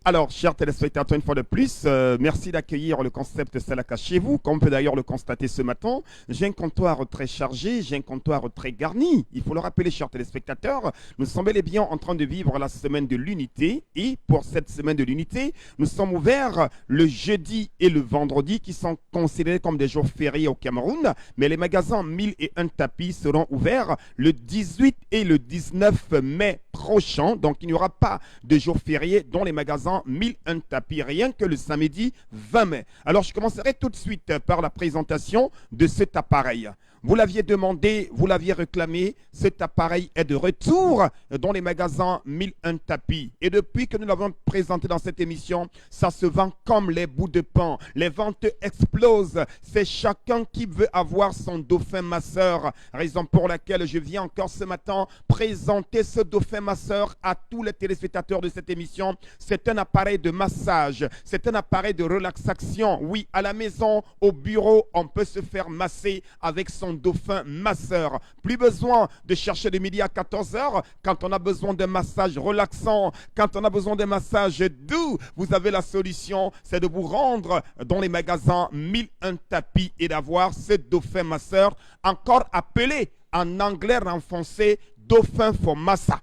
Alors, chers téléspectateurs, une fois de plus, merci d'accueillir le concept Salaka chez vous. Comme on peut d'ailleurs le constater ce matin, j'ai un comptoir très chargé, j'ai un comptoir très garni. Il faut le rappeler, chers téléspectateurs, nous sommes bel et bien en train de vivre la semaine de l'unité. Et pour cette semaine de l'unité, nous sommes ouverts le jeudi et le vendredi qui sont considérés comme des jours fériés au Cameroun. Mais les magasins 1001 tapis seront ouverts le 18 et le 19 mai prochain. Donc, il n'y aura pas de jours fériés dans les magasins 1001 tapis, rien que le samedi 20 mai. Alors, je commencerai tout de suite par la présentation de cet appareil. Vous l'aviez demandé, vous l'aviez réclamé, cet appareil est de retour dans les magasins 1001 tapis. Et depuis que nous l'avons présenté dans cette émission, ça se vend comme les bouts de pain. Les ventes explosent. C'est chacun qui veut avoir son dauphin masseur. Raison pour laquelle je viens encore ce matin présenter ce dauphin masseur à tous les téléspectateurs de cette émission. C'est un appareil de massage. C'est un appareil de relaxation. Oui, à la maison, au bureau, on peut se faire masser avec son dauphin masseur. Plus besoin de chercher de midi à 14h quand on a besoin d'un massage relaxant, quand on a besoin d'un massage doux. Vous avez la solution, c'est de vous rendre dans les magasins 1001 tapis et d'avoir ce dauphin masseur, encore appelé en anglais renfoncé dauphin for massa.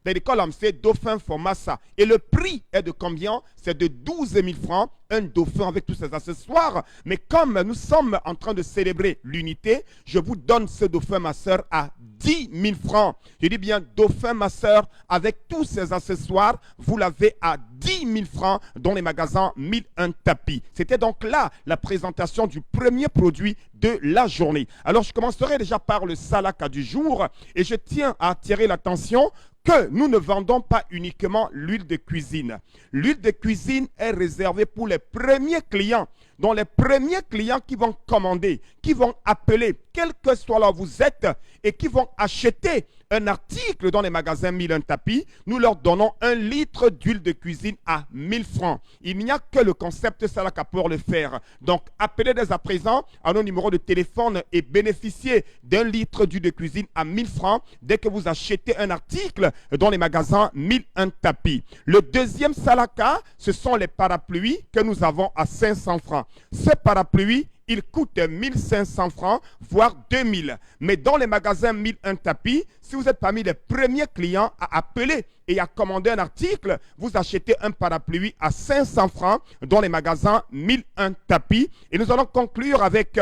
L'école c'est dauphin for massa. Et le prix est de combien? C'est de 12 000 francs, un dauphin avec tous ses accessoires. Mais comme nous sommes en train de célébrer l'unité, je vous donne ce dauphin masseur à 10 000 francs. Je dis bien dauphin masseur avec tous ses accessoires, vous l'avez à 10 000 francs dans les magasins 1001 tapis. C'était donc là la présentation du premier produit de la journée. Alors je commencerai déjà par le salaka du jour et je tiens à attirer l'attention. que nous ne vendons pas uniquement l'huile de cuisine. L'huile de cuisine est réservée pour les premiers clients. Donc les premiers clients qui vont commander, qui vont appeler, quel que soit là où vous êtes, et qui vont acheter un article dans les magasins 1001 tapis, nous leur donnons 1 litre d'huile de cuisine à 1000 francs. Il n'y a que le concept Salaka pour le faire. Donc appelez dès à présent à nos numéros de téléphone et bénéficiez d'1 litre d'huile de cuisine à 1000 francs dès que vous achetez un article dans les magasins 1001 tapis. Le deuxième Salaka, ce sont les parapluies que nous avons à 500 francs. Ce parapluie, il coûte 1500 francs, voire 2000. Mais dans les magasins 1001 tapis, si vous êtes parmi les premiers clients à appeler et à commander un article, vous achetez un parapluie à 500 francs dans les magasins 1001 tapis. Et nous allons conclure avec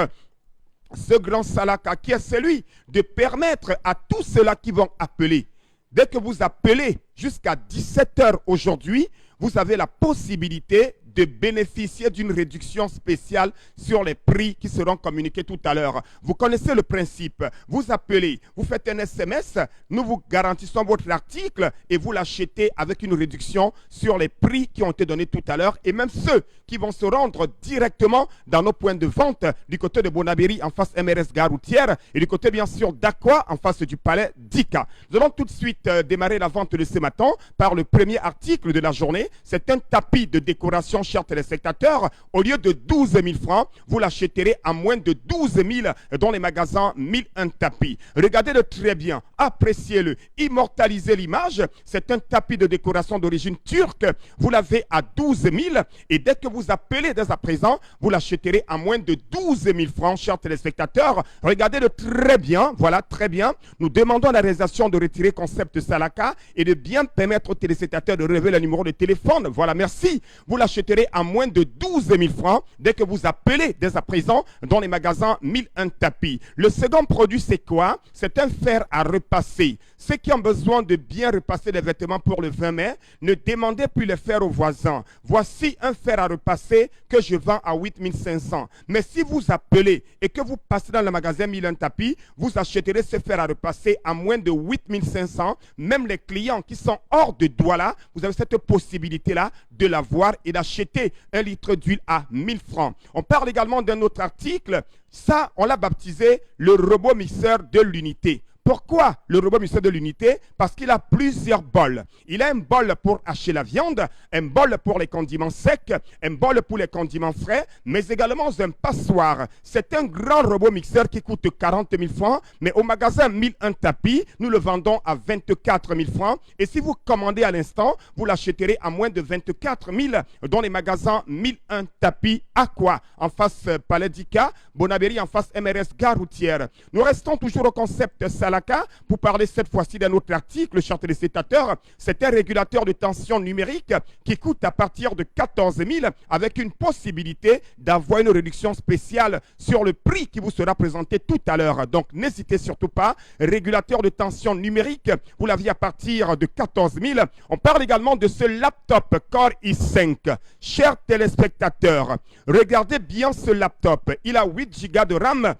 ce grand Salaka qui est celui de permettre à tous ceux-là qui vont appeler. Dès que vous appelez jusqu'à 17 h aujourd'hui, vous avez la possibilité de bénéficier d'une réduction spéciale sur les prix qui seront communiqués tout à l'heure. Vous connaissez le principe. Vous appelez, vous faites un SMS, nous vous garantissons votre article et vous l'achetez avec une réduction sur les prix qui ont été donnés tout à l'heure. Et même ceux qui vont se rendre directement dans nos points de vente du côté de Bonabéry en face MRS Gare Routière et du côté bien sûr d'Aqua en face du palais d'Ika. Nous allons tout de suite démarrer la vente de ce matin par le premier article de la journée. C'est un tapis de décoration, chers téléspectateurs. Au lieu de 12 000 francs, vous l'achèterez à moins de 12 000 dans les magasins 1001 tapis. Regardez-le très bien, appréciez-le, immortalisez l'image. C'est un tapis de décoration d'origine turque. Vous l'avez à 12 000 et dès que vous appelez dès à présent, vous l'achèterez à moins de 12 000 francs, chers téléspectateurs. Regardez-le très bien, voilà, très bien. Nous demandons à la réalisation de retirer concept Salaka et de bien permettre aux téléspectateurs de relever le numéro de téléphone. Voilà, merci. Vous l'achèterez à moins de 12 000 francs dès que vous appelez dès à présent dans les magasins 1001 tapis. Le second produit, c'est quoi? C'est un fer à repasser. Ceux qui ont besoin de bien repasser les vêtements pour le 20 mai, ne demandez plus le fer aux voisins. Voici un fer à repasser que je vends à 8 500. Mais si vous appelez et que vous passez dans le magasin 1001 tapis, vous achèterez ce fer à repasser à moins de 8 500. Même les clients qui sont hors de Douala, vous avez cette possibilité-là de l'avoir et d'acheter 1 litre d'huile à 1000 francs. On parle également d'un autre article. Ça, on l'a baptisé le robot mixeur de l'unité. Pourquoi le robot mixeur de l'unité? Parce qu'il a plusieurs bols. Il a un bol pour hacher la viande, un bol pour les condiments secs, un bol pour les condiments frais, mais également un passoire. C'est un grand robot mixeur qui coûte 40 000 francs, mais au magasin 1001 tapis, nous le vendons à 24 000 francs. Et si vous commandez à l'instant, vous l'achèterez à moins de 24 000 dans les magasins 1001 tapis Aqua, en face Palais d'Ika, Bonabéry, en face MRS Gare Routière. Nous restons toujours au concept Salaka pour parler cette fois-ci d'un autre article, chers téléspectateurs. C'est un régulateur de tension numérique qui coûte à partir de 14 000 avec une possibilité d'avoir une réduction spéciale sur le prix qui vous sera présenté tout à l'heure. Donc n'hésitez surtout pas. Régulateur de tension numérique, vous l'aviez à partir de 14 000. On parle également de ce laptop Core i5. Chers téléspectateurs, regardez bien ce laptop. Il a 8 Go de RAM,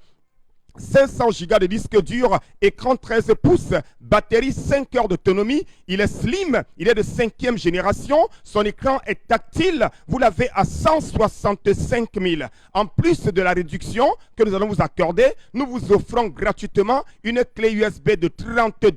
500 Go de disque dur, écran 13 pouces, batterie 5 heures d'autonomie. Il est slim, il est de 5e génération. Son écran est tactile. Vous l'avez à 165 000. En plus de la réduction que nous allons vous accorder, nous vous offrons gratuitement une clé USB de 32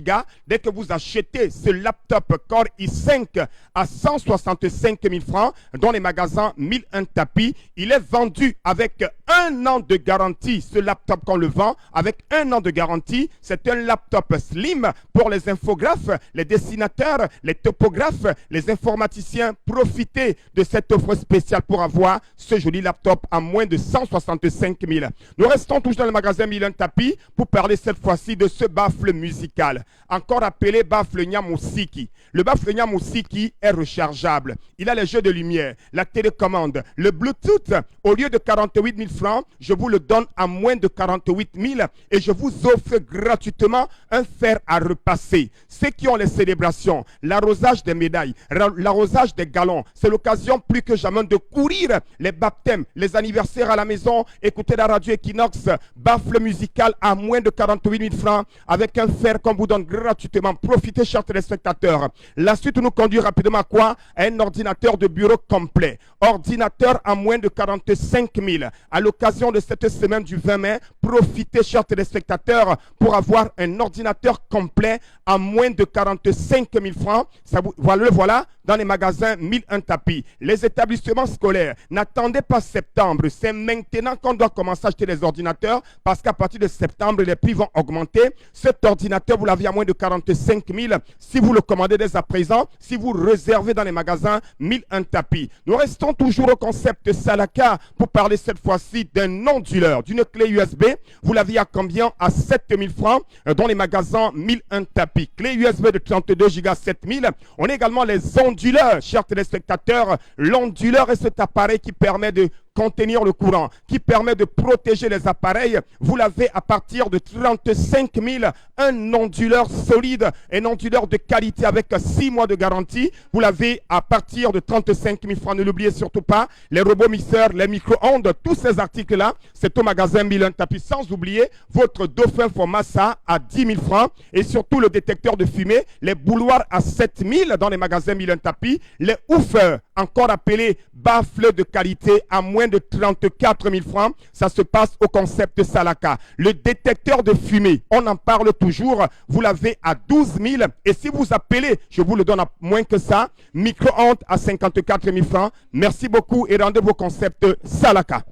Go dès que vous achetez ce laptop Core i5 à 165 000 francs dans les magasins 1001 tapis. Il est vendu avec 1 an de garantie. Ce laptop qu'on le vend avec 1 an de garantie. C'est un laptop slim pour les infographes, les dessinateurs, les topographes, les informaticiens. Profitez de cette offre spéciale pour avoir ce joli laptop à moins de 165 000. Nous restons toujours dans le magasin 1001 tapis pour parler cette fois-ci de ce baffle musical, encore appelé baffle Nyamoussiki. Le baffle Nyamoussiki est rechargeable. Il a les jeux de lumière, la télécommande, le Bluetooth. Au lieu de 48 000 francs, je vous le donne à moins de 48 000 et je vous offre gratuitement un fer fer à repasser. Ceux qui ont les célébrations, l'arrosage des médailles, l'arrosage des galons, c'est l'occasion plus que jamais de courir les baptêmes, les anniversaires à la maison, écouter la radio Equinox, baffle musical à moins de 48 000 francs avec un fer qu'on vous donne gratuitement. Profitez, chers téléspectateurs. La suite nous conduit rapidement à quoi? À un ordinateur de bureau complet. Ordinateur à moins de 45 000. À l'occasion de cette semaine du 20 mai, profitez, chers téléspectateurs, pour avoir un ordinateur complet à moins de 45 000 francs. Ça vous, voilà, dans les magasins 1001 tapis. Les établissements scolaires, n'attendez pas septembre. C'est maintenant qu'on doit commencer à acheter les ordinateurs parce qu'à partir de septembre, les prix vont augmenter. Cet ordinateur, vous l'avez à moins de 45 000 si vous le commandez dès à présent, si vous réservez dans les magasins 1001 tapis. Nous restons toujours au concept Salaka pour parler cette fois-ci d'un onduleur, d'une clé USB. Vous l'avez à combien? À 7 000 francs dans les magasins 1001 tapis. Clé USB de 32 Go 7 000. On a également les onduleurs, chers téléspectateurs. L'onduleur est cet appareil qui permet de contenir le courant, qui permet de protéger les appareils. Vous l'avez à partir de 35 000, un onduleur solide, un onduleur de qualité avec 6 mois de garantie. Vous l'avez à partir de 35 000 francs. Ne l'oubliez surtout pas, les robots mixeurs, les micro-ondes, tous ces articles-là, c'est au magasin 1001 tapis. Sans oublier votre dauphin format ça à 10 000 francs et surtout le détecteur de fumée, les bouloirs à 7 000 dans les magasins 1001 tapis, les woofers, encore appelés baffles de qualité à moins de 34 000 francs. Ça se passe au concept Salaka. Le détecteur de fumée, on en parle toujours. Vous l'avez à 12 000. Et si vous appelez, je vous le donne à moins que ça, micro-ondes à 54 000 francs. Merci beaucoup et rendez vos concepts Salaka.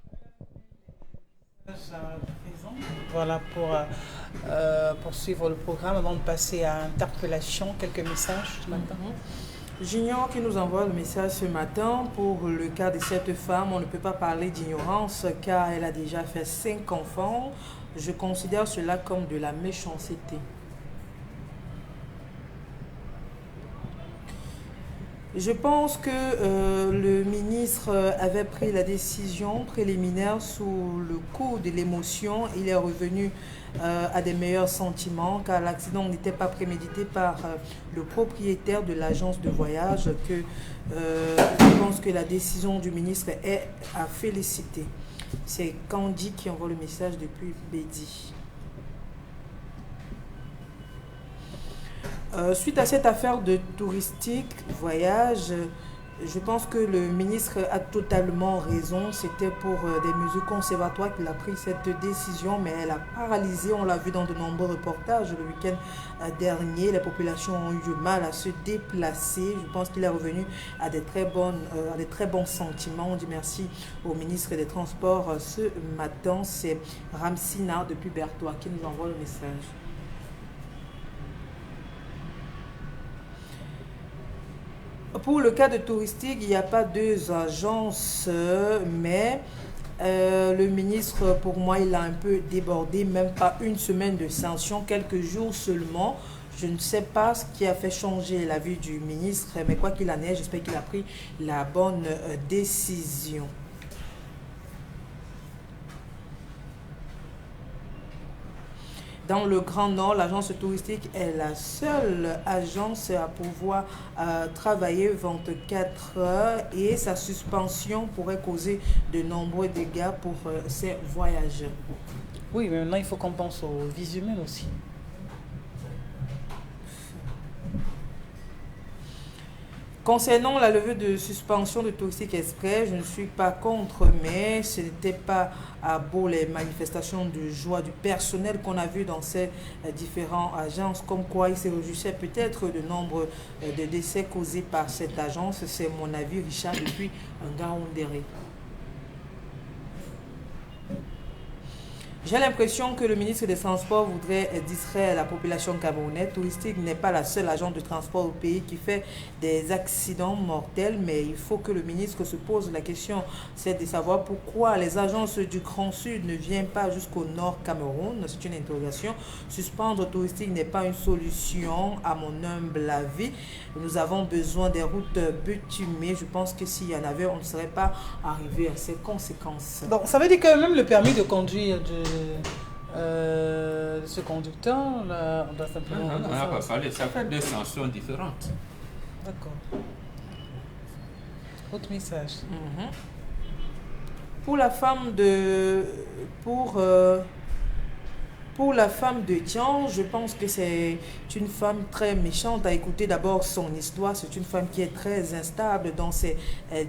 Voilà pour suivre le programme avant de passer à interpellation. Quelques messages ce matin. Junior qui nous envoie le message ce matin. Pour le cas de cette femme, on ne peut pas parler d'ignorance car elle a déjà fait 5 enfants. Je considère cela comme de la méchanceté. Je pense que le ministre avait pris la décision préliminaire sous le coup de l'émotion. Il est revenu à des meilleurs sentiments car l'accident n'était pas prémédité par le propriétaire de l'agence de voyage. Je pense que la décision du ministre est à féliciter. C'est Candy qui envoie le message depuis Bédi. Suite à cette affaire de touristique, voyage, je pense que le ministre a totalement raison. C'était pour des mesures conservatoires qu'il a pris cette décision, mais elle a paralysé, on l'a vu dans de nombreux reportages le week-end dernier. Les populations ont eu du mal à se déplacer. Je pense qu'il est revenu à des très bons sentiments. On dit merci au ministre des Transports ce matin. C'est Ramsina depuis Bertois qui nous envoie le message. Pour le cas de touristique, il n'y a pas 2 agences, mais le ministre, pour moi, il a un peu débordé, même pas une semaine de sanction, quelques jours seulement. Je ne sais pas ce qui a fait changer la vie du ministre, mais quoi qu'il en est, j'espère qu'il a pris la bonne décision. Dans le Grand Nord, l'agence touristique est la seule agence à pouvoir travailler 24 heures et sa suspension pourrait causer de nombreux dégâts pour ces voyageurs. Oui, mais maintenant il faut qu'on pense aux vies humaines aussi. Concernant la levée de suspension de Touristique Express, je ne suis pas contre, mais ce n'était pas à beau les manifestations de joie du personnel qu'on a vu dans ces différentes agences, comme quoi il se réjouissait peut-être de nombre de décès causés par cette agence. C'est mon avis, Richard, depuis un Ngaoundéré. J'ai l'impression que le ministre des Transports voudrait distraire la population camerounaise. Touristique n'est pas la seule agence de transport au pays qui fait des accidents mortels, mais il faut que le ministre se pose la question, c'est de savoir pourquoi les agences du Grand Sud ne viennent pas jusqu'au Nord Cameroun. C'est une interrogation. Suspendre Touristique n'est pas une solution, à mon humble avis. Nous avons besoin des routes bitumées. Je pense que s'il y en avait, on ne serait pas arrivé à ces conséquences. Donc, ça veut dire que même le permis de conduire ce conducteur, là, on doit simplement... On n'a pas parlé, ça fait deux sanctions différentes. D'accord. Autre message. Pour la femme de... Pour la femme de Tian, je pense que c'est une femme très méchante. À écouter d'abord son histoire, c'est une femme qui est très instable dans ses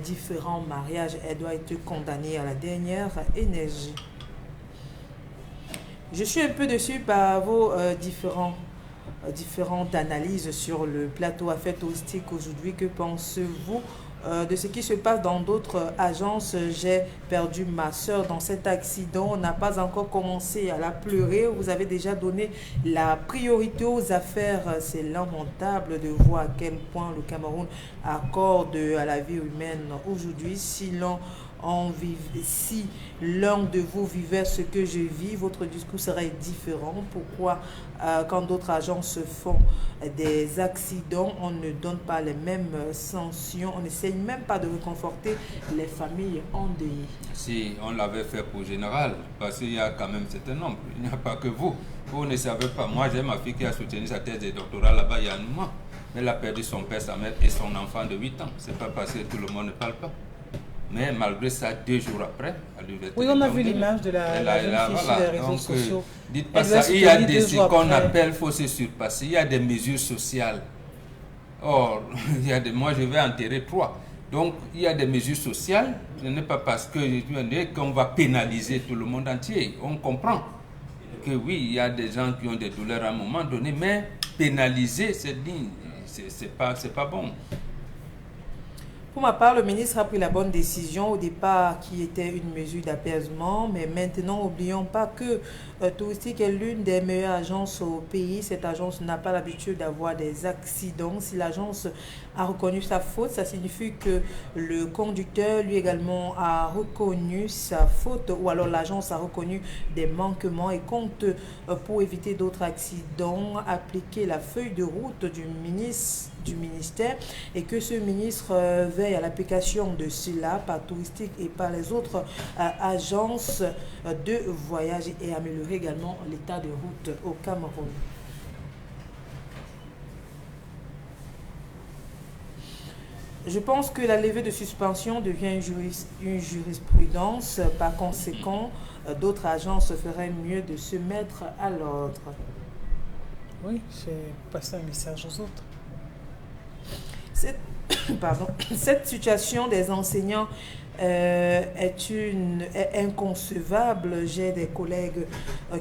différents mariages. Elle doit être condamnée à la dernière énergie. Je suis un peu déçue par vos différentes analyses sur le plateau Affaires touristiques aujourd'hui. Que pensez-vous de ce qui se passe dans d'autres agences? J'ai perdu ma soeur dans cet accident. On n'a pas encore commencé à la pleurer. Vous avez déjà donné la priorité aux affaires. C'est lamentable de voir à quel point le Cameroun accorde à la vie humaine aujourd'hui. Si l'un de vous vivait ce que je vis, votre discours serait différent. Pourquoi, quand d'autres agences font des accidents, on ne donne pas les mêmes sanctions, on n'essaye même pas de réconforter les familles endeuillées? Si on l'avait fait pour Général, parce qu'il y a quand même certain nombre, il n'y a pas que vous. Vous ne savez pas. Moi, j'ai ma fille qui a soutenu sa thèse de doctorat là-bas il y a un mois. Elle a perdu son père, sa mère et son enfant de 8 ans. C'est pas parce que tout le monde ne parle pas. Mais malgré ça, 2 jours après, oui, on a vu l'image de la jeune fille sur les réseaux sociaux. Dites pas ça, il y a ce qu'on appelle, il faut se surpasser, il y a des mesures sociales. Or, moi je vais enterrer 3. Donc, il y a des mesures sociales, ce n'est pas parce qu'on va pénaliser tout le monde entier. On comprend que oui, il y a des gens qui ont des douleurs à un moment donné, mais pénaliser, c'est pas bon. Pour ma part, le ministre a pris la bonne décision au départ qui était une mesure d'apaisement, mais maintenant, n'oublions pas que Touristique est l'une des meilleures agences au pays. Cette agence n'a pas l'habitude d'avoir des accidents. Si l'agence a reconnu sa faute, ça signifie que le conducteur lui également a reconnu sa faute, ou alors l'agence a reconnu des manquements et compte, pour éviter d'autres accidents, appliquer la feuille de route du ministère, et que ce ministre veille à l'application de cela par Touristique et par les autres agences de voyage, et améliorer également l'état de route au Cameroun. Je pense que la levée de suspension devient une jurisprudence. Par conséquent, d'autres agences feraient mieux de se mettre à l'ordre. Oui, c'est passer un message aux autres. Cette situation des enseignants est inconcevable. J'ai des collègues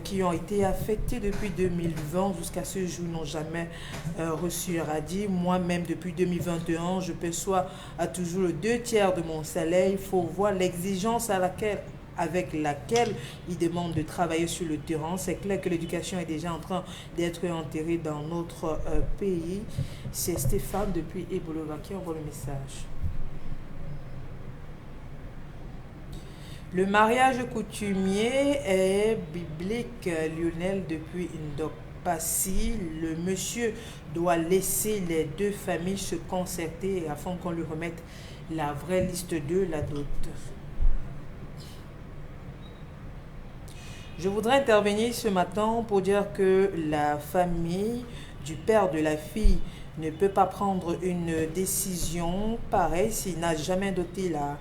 qui ont été affectés depuis 2020 jusqu'à ce jour, n'ont jamais reçu un radis. Moi-même, depuis 2021, je perçois toujours le 2/3 de mon salaire. Il faut voir l'exigence avec laquelle ils demandent de travailler sur le terrain. C'est clair que l'éducation est déjà en train d'être enterrée dans notre pays. C'est Stéphane depuis Ebolova qui envoie le message. Le mariage coutumier est biblique. Lionel depuis Ndokpassi. Le monsieur doit laisser les 2 familles se concerter afin qu'on lui remette la vraie liste de la dot. Je voudrais intervenir ce matin pour dire que la famille du père de la fille ne peut pas prendre une décision pareille s'il n'a jamais doté la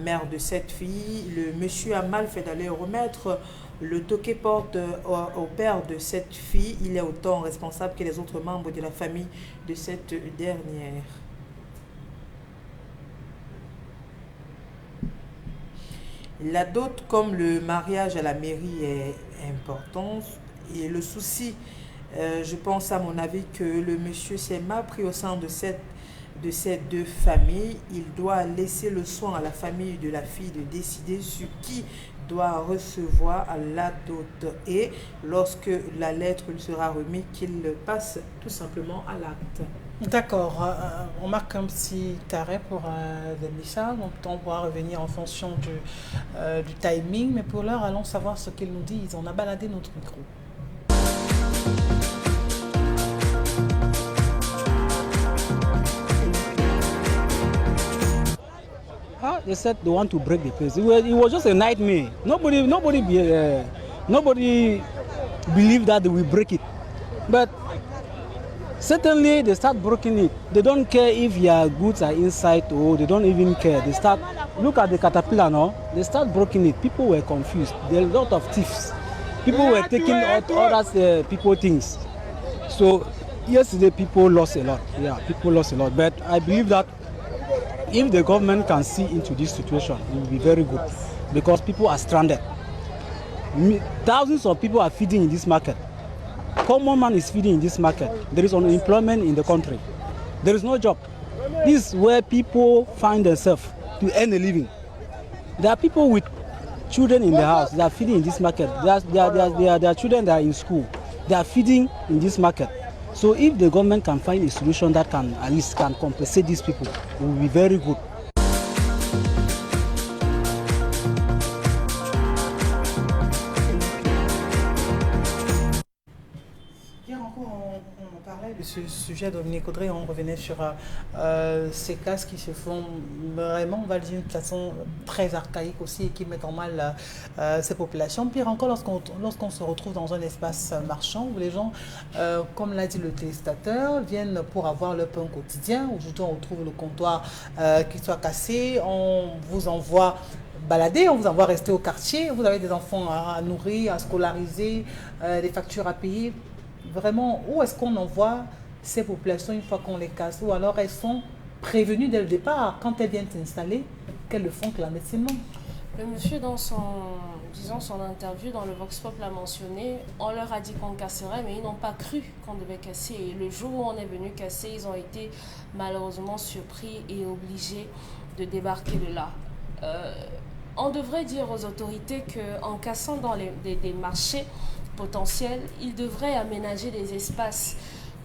mère de cette fille. Le monsieur a mal fait d'aller remettre le toquet porte au père de cette fille. Il est autant responsable que les autres membres de la famille de cette dernière. La dot, comme le mariage à la mairie, est important. Et le souci, je pense à mon avis que le monsieur s'est mal pris au sein de ces 2 familles. Il doit laisser le soin à la famille de la fille de décider sur qui doit recevoir la dot. Et lorsque la lettre lui sera remise, qu'il passe tout simplement à l'acte. D'accord, on marque un petit arrêt pour les messages, donc on pourra revenir en fonction du timing, mais pour l'heure, allons savoir ce qu'ils nous disent. On a baladé notre micro. They said they want to break the place. It was just a nightmare. Nobody believe that they will break it. But certainly they start breaking it. They don't care if your goods are inside or they don't even care. They start, look at the caterpillar now, they start breaking it. People were confused. There are a lot of thieves. People were taking other people things. So yesterday people lost a lot. Yeah, people lost a lot. But I believe that if the government can see into this situation, it will be very good because people are stranded. Thousands of people are feeding in this market. Common man is feeding in this market. There is unemployment in the country. There is no job. This is where people find themselves to earn a living. There are people with children in the house that are feeding in this market. There are children that are in school. They are feeding in this market. So if the government can find a solution that can at least can compensate these people, it will be very good. De ce sujet, Dominique Audrey, on revenait sur ces classes qui se font vraiment, on va le dire, d'une façon très archaïque aussi et qui mettent en mal ces populations. Pire encore, lorsqu'on se retrouve dans un espace marchand où les gens, comme l'a dit le téléspectateur, viennent pour avoir leur pain quotidien. Aujourd'hui, on retrouve le comptoir qui soit cassé, on vous envoie balader, on vous envoie rester au quartier, vous avez des enfants à nourrir, à scolariser, des factures à payer. Vraiment, où est-ce qu'on envoie ces populations une fois qu'on les casse? Ou alors elles sont prévenues dès le départ, quand elles viennent s'installer, qu'elles le font clandestinement? Le monsieur, dans son interview dans le Vox Pop l'a mentionné, on leur a dit qu'on casserait, mais ils n'ont pas cru qu'on devait casser. Et le jour où on est venu casser, ils ont été malheureusement surpris et obligés de débarquer de là. On devrait dire aux autorités qu'en cassant dans des marchés potentiels, ils devraient aménager des espaces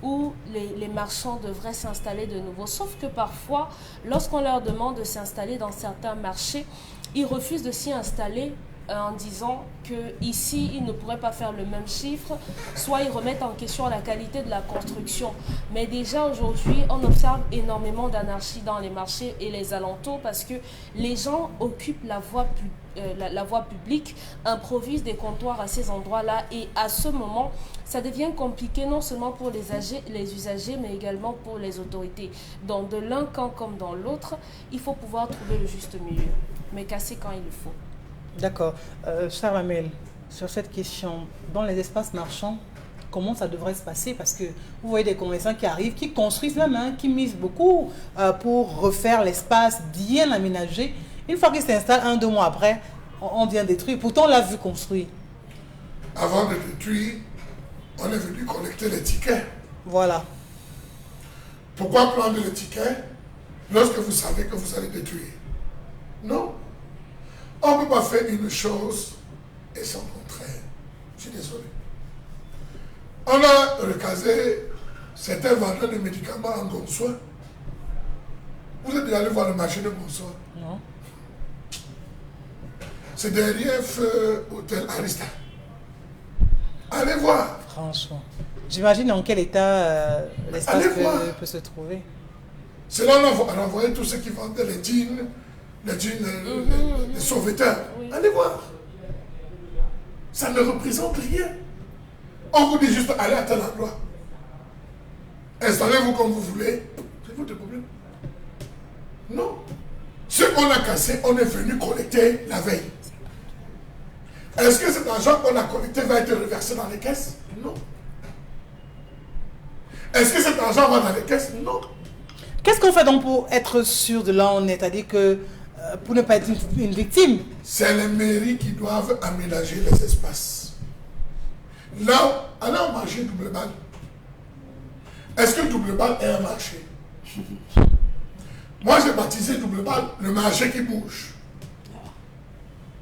où les marchands devraient s'installer de nouveau. Sauf que parfois, lorsqu'on leur demande de s'installer dans certains marchés, ils refusent de s'y installer en disant qu'ici, ils ne pourraient pas faire le même chiffre, soit ils remettent en question la qualité de la construction. Mais déjà aujourd'hui, on observe énormément d'anarchie dans les marchés et les alentours parce que les gens occupent la voie publique, improvisent des comptoirs à ces endroits-là et à ce moment, ça devient compliqué non seulement pour les usagers mais également pour les autorités. Dans de l'un camp comme dans l'autre, il faut pouvoir trouver le juste milieu, mais casser quand il le faut. D'accord. Cher Amel, sur cette question, dans les espaces marchands, comment ça devrait se passer? Parce que vous voyez des commerçants qui arrivent, qui construisent la main, qui misent beaucoup pour refaire l'espace bien aménagé. Une fois qu'ils s'installent, 1-2 mois après, on vient détruire. Pourtant, on l'a vu construire. Avant de détruire, on est venu collecter les tickets. Voilà. Pourquoi prendre les tickets lorsque vous savez que vous allez détruire? Non. On ne peut pas faire une chose et son contraire. Je suis désolé. On a recasé certains vendeurs de médicaments en Gonsois. Vous êtes déjà allé voir le marché de Gonsois? Non. C'est derrière Feu Hôtel Arista. Allez voir. Franchement. J'imagine dans quel état l'espace peut se trouver. C'est là qu'on a renvoyé tous ceux qui vendaient les jeans, les sauveteurs. Oui. Allez voir. Ça ne représente rien. On vous dit juste allez à tel endroit. Installez-vous comme vous voulez. C'est votre problème. Non. Ce qu'on a cassé, on est venu collecter la veille. Est-ce que cet argent qu'on a collecté va être reversé dans les caisses? Non. Est-ce que cet argent va dans les caisses? Non. Qu'est-ce qu'on fait donc pour être sûr de là on est? C'est-à-dire que pour ne pas être une victime? C'est les mairies qui doivent aménager les espaces. Là, allez au marché double balle. Est-ce que double balle est un marché? Moi, j'ai baptisé double balle le marché qui bouge.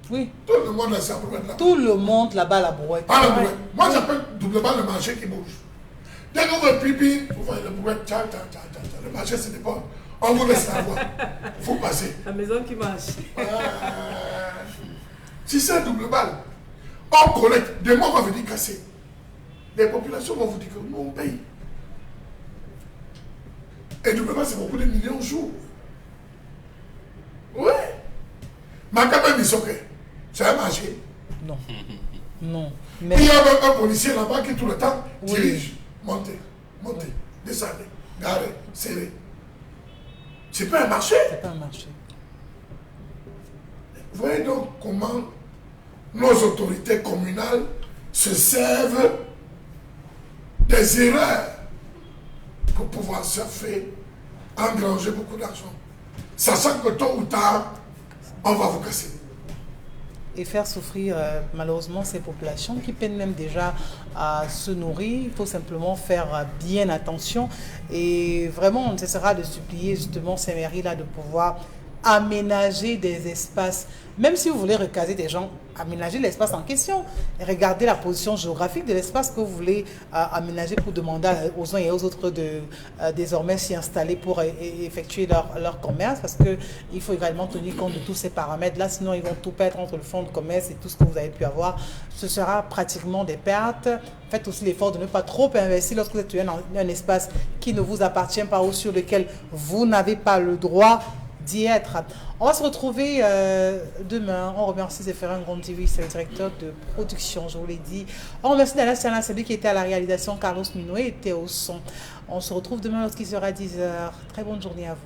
Oui. Tout le monde a sa brouette là-bas. Tout le monde là-bas la brouette. Ah, la brouette. Moi, j'appelle double balle le marché qui bouge. Dès qu'on veut pipi, vous voyez le brouette, le marché se dépose. On vous laisse la voie. Il faut passer. La maison qui marche. Si c'est double balle, on collecte. Demain, on va venir casser. Les populations vont vous dire que nous, on paye. Et double balle, c'est beaucoup de millions de jours. Oui. Mais quand même, ils sont que c'est un marché. Non. Non. Mais... Il y a même un policier là-bas qui tout le temps dirige. Oui. Montez, descendez, garez, serrez. C'est pas un marché. C'est pas un marché. Vous voyez donc comment nos autorités communales se servent des erreurs pour pouvoir surfer, engranger beaucoup d'argent. Sachant que tôt ou tard, on va vous casser. Et faire souffrir malheureusement ces populations qui peinent même déjà à se nourrir. Il faut simplement faire bien attention et vraiment on ne cessera de supplier justement ces mairies-là de pouvoir aménager des espaces. Même si vous voulez recaser des gens, aménager l'espace en question. Regardez la position géographique de l'espace que vous voulez aménager pour demander aux uns et aux autres de désormais s'y installer pour effectuer leur commerce, parce qu'il faut également tenir compte de tous ces paramètres-là, sinon ils vont tout perdre entre le fonds de commerce et tout ce que vous avez pu avoir. Ce sera pratiquement des pertes. Faites aussi l'effort de ne pas trop investir lorsque vous êtes dans un espace qui ne vous appartient pas ou sur lequel vous n'avez pas le droit d'y être. On va se retrouver demain. On remercie Zéphérin Gondivi, c'est le directeur de production, je vous l'ai dit. On remercie Dallas Tiana, celui qui était à la réalisation. Carlos Minoué était au son. On se retrouve demain lorsqu'il sera 10h. Très bonne journée à vous.